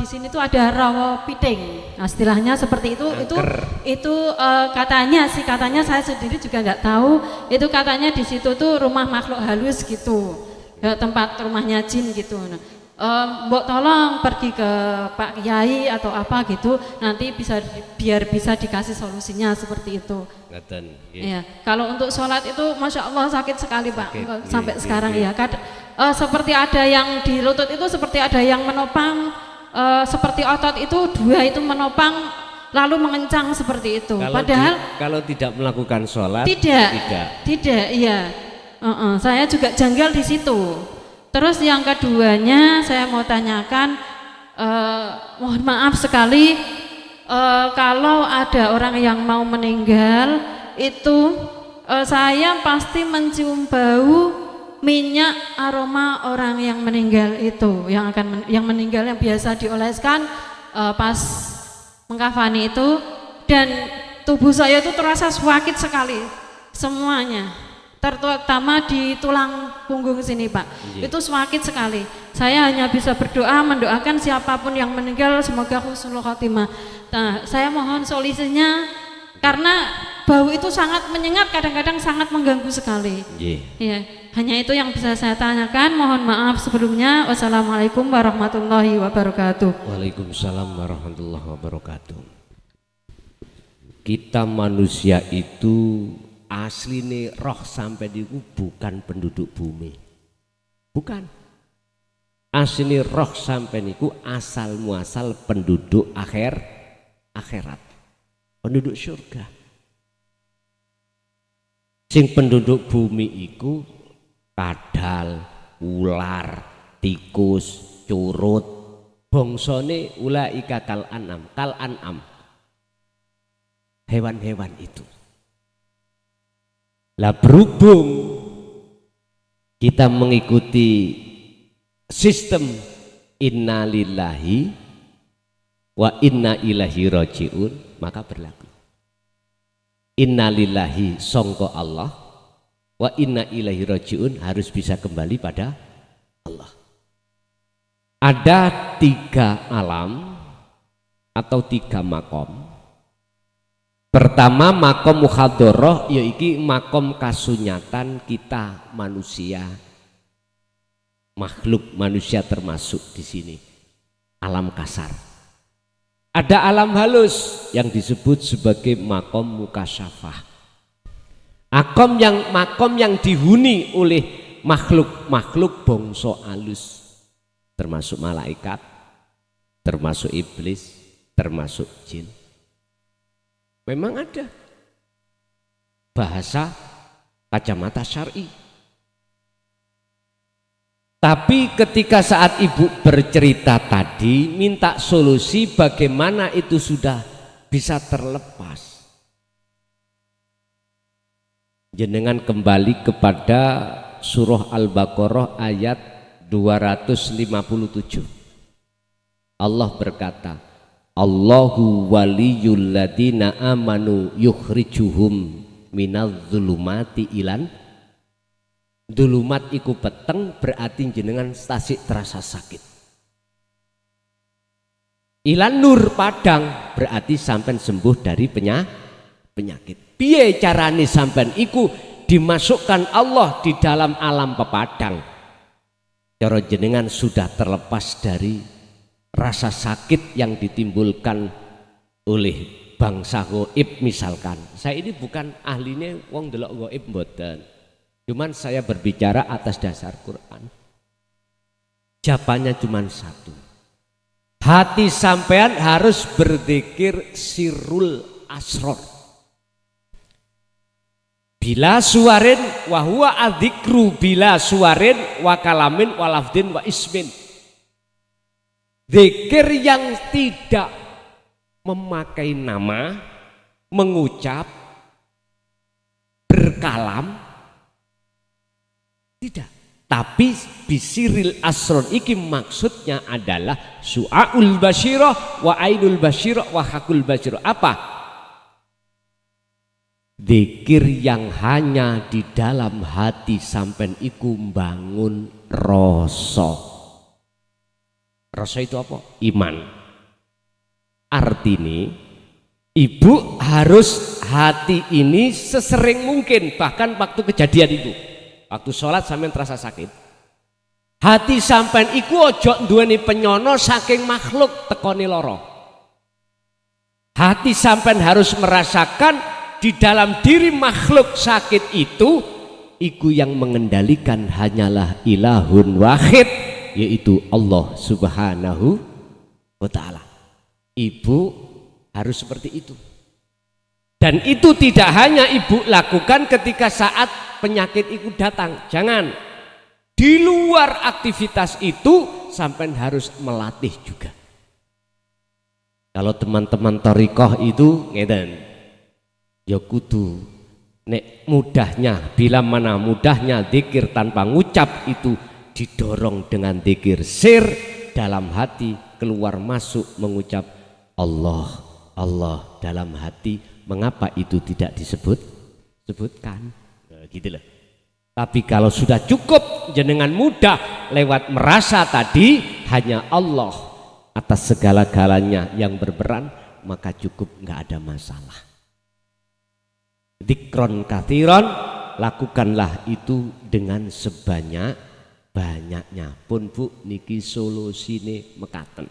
sini tuh ada rawa piting, nah, istilahnya seperti itu. Itu katanya saya sendiri juga nggak tahu. Itu katanya di situ tuh rumah makhluk halus gitu, tempat rumahnya jin gitu. Nah, Mbok tolong pergi ke Pak Kiai atau apa gitu, nanti biar bisa dikasih solusinya seperti itu. Ya, kalau untuk sholat itu Masya Allah sakit sekali Pak, sampai sekarang ya. Seperti ada yang di lutut itu seperti ada yang menopang, seperti otot itu dua itu menopang lalu mengencang seperti itu. Padahal kalau tidak melakukan sholat tidak, iya. Saya juga janggal di situ. Terus yang keduanya saya mau tanyakan, mohon maaf sekali, kalau ada orang yang mau meninggal itu saya pasti mencium bau minyak aroma orang yang meninggal itu, yang meninggal yang biasa dioleskan pas mengkafani itu, dan tubuh saya itu terasa sakit sekali semuanya. Terutama di tulang punggung sini Pak, itu sakit sekali. Saya hanya bisa berdoa, mendoakan siapapun yang meninggal semoga husnul khotimah. Nah, saya mohon solusinya, karena bau itu sangat menyengat, kadang-kadang sangat mengganggu sekali. Ya, hanya itu yang bisa saya tanyakan. Mohon maaf sebelumnya. Wassalamualaikum warahmatullahi wabarakatuh. Waalaikumsalam warahmatullahi wabarakatuh. Kita manusia itu asline roh sampai niku bukan penduduk bumi, bukan. Asline roh sampai niku asal muasal penduduk akhirat, penduduk surga. Sing penduduk bumi iku kadal, ular, tikus, curut, bongsone ulaika kal an'am, hewan-hewan itu. Lah berhubung kita mengikuti sistem innalillahi wa inna ilaihi rajiun, maka berlaku innalillahi sangka Allah, wa inna ilaihi rajiun harus bisa kembali pada Allah. Ada 3 alam atau 3 makom. Pertama makom muhadharah, yaitu makom kasunyatan kita manusia, makhluk manusia termasuk di sini alam kasar. Ada alam halus yang disebut sebagai makom mukasyafah. makom yang dihuni oleh makhluk-makhluk bangsa alus, termasuk malaikat, termasuk iblis, termasuk jin. Memang ada bahasa kacamata syar'i. Tapi ketika saat ibu bercerita tadi minta solusi bagaimana itu sudah bisa terlepas, jenengan kembali kepada surah Al-Baqarah ayat 257. Allah berkata, Allahu waliyul ladina amanu yukhrijuhum minadz zulumati ilan. Dulumat iku peteng berarti jenengan stasik terasa sakit. Ilan nur padang berarti sampai sembuh dari penyakit. Piye carane sampean iku dimasukkan Allah di dalam alam pepadang. Cara jenengan sudah terlepas dari rasa sakit yang ditimbulkan oleh bangsa gaib misalkan. Saya ini bukan ahlinya wong delok gaib mboten. Cuman saya berbicara atas dasar Quran. Jawabannya cuman satu. Hati sampean harus berzikir sirrul asror. Bila suwarin wa huwa adzikru bila suwarin wa kalamin wa lafdin wa ismin. Zikir yang tidak memakai nama, mengucap, berkalam, tidak. Tapi bisiril asron iki maksudnya adalah su'aul basyirah wa ainul basyirah wa hakul basyirah. Apa? Zikir yang hanya di dalam hati sampean iku bangun rasa. Rasa itu apa? Iman. Artinya ibu harus hati ini sesering mungkin, bahkan waktu kejadian itu, waktu sholat sampean terasa sakit, hati sampean iku ojo duweni penyono saking makhluk tekoni loro. Hati sampean harus merasakan di dalam diri makhluk sakit itu, iku yang mengendalikan hanyalah ilahun wahid, yaitu Allah subhanahu wa ta'ala. Ibu harus seperti itu. Dan itu tidak hanya ibu lakukan ketika saat penyakit itu datang. Jangan. Di luar aktivitas itu sampai harus melatih juga. Kalau teman-teman thariqah itu ngeten. Ya kudu nek mudahnya, bila mana mudahnya zikir tanpa ngucap itu didorong dengan zikir sir dalam hati, keluar masuk mengucap Allah, Allah dalam hati. Mengapa itu tidak disebutkan? Nah, gitu loh. Tapi kalau sudah cukup jenengan mudah lewat merasa tadi hanya Allah atas segala-galanya yang berperan, maka cukup, nggak ada masalah. Dzikron kathiron, lakukanlah itu dengan sebanyak-banyaknya pun Bu, niki solusine mekaten.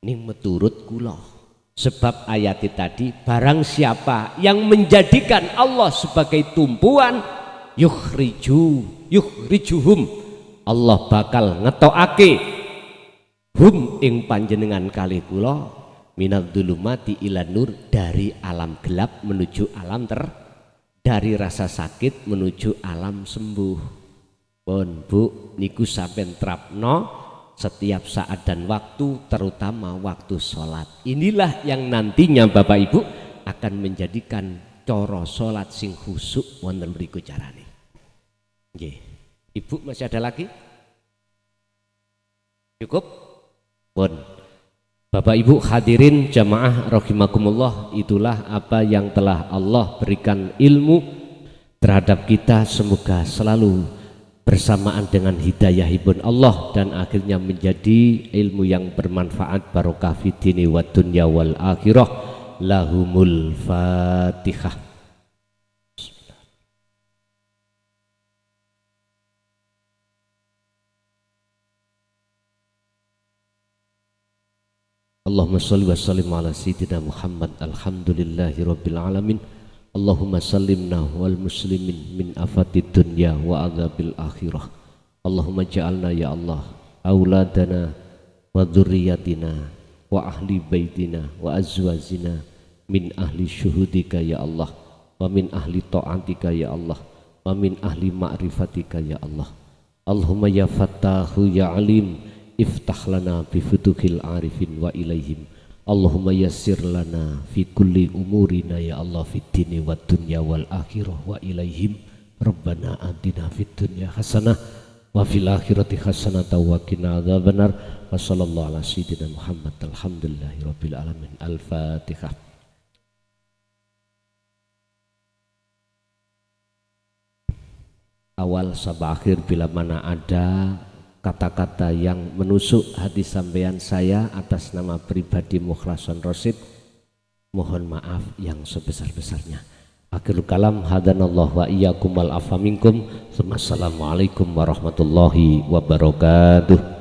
Ning meturut kula. Sebab ayat tadi, barang siapa yang menjadikan Allah sebagai tumpuan, yukhrijuhum, Allah bakal ngetokake hum ing panjenengan kali kula minadz zulumati ilan nur, dari alam gelap menuju alam dari rasa sakit menuju alam sembuh. Pun Bu, niku sampeyan trapno setiap saat dan waktu, terutama waktu sholat. Inilah yang nantinya Bapak Ibu akan menjadikan coro sholat sing khusuk wonten mriku carane. Nggih. Ibu masih ada lagi? Cukup? Pun. Bapak Ibu hadirin jamaah rahimakumullah, itulah apa yang telah Allah berikan ilmu terhadap kita, semoga selalu bersamaan dengan hidayahipun Allah dan akhirnya menjadi ilmu yang bermanfaat, barokah fid dini wad dunya wal akhirah. Lahumul Fatihah. Allahumma shalli wa sallim ala sayyidina Muhammad. Alhamdulillahi rabbil alamin. Allahumma salimna wal muslimin min afatid dunya wa adzabil akhirah. Allahumma ja'alna ya Allah auladana wa dzurriyyatina wa ahli baitina wa azwajina min ahli syuhudika ya Allah, wa min ahli ta'atika ya Allah, wa min ahli ma'rifatika ya Allah. Allahumma ya fattahu ya alim iftah lana bi futuhil arifin wa ilaihim. Allahumma yassir lana fi kulli umurina ya Allah, fid dini wad dunya wal akhirah wa ilaihim. Rabbana atina fid dunya hasanah wa fil akhirati hasanah wa qina adzabannar. Wa sallallahu ala sayyidina Muhammad. Alhamdulillahi rabbil alamin. Al-Fatihah. Awal sampai akhir bila mana ada kata-kata yang menusuk hati sampean saya atas nama pribadi Mukhlason Rosid, mohon maaf yang sebesar-besarnya. Akhirul kalam, hadanallahu wa iyyakum wal afa minkum. Assalamualaikum warahmatullahi wabarakatuh.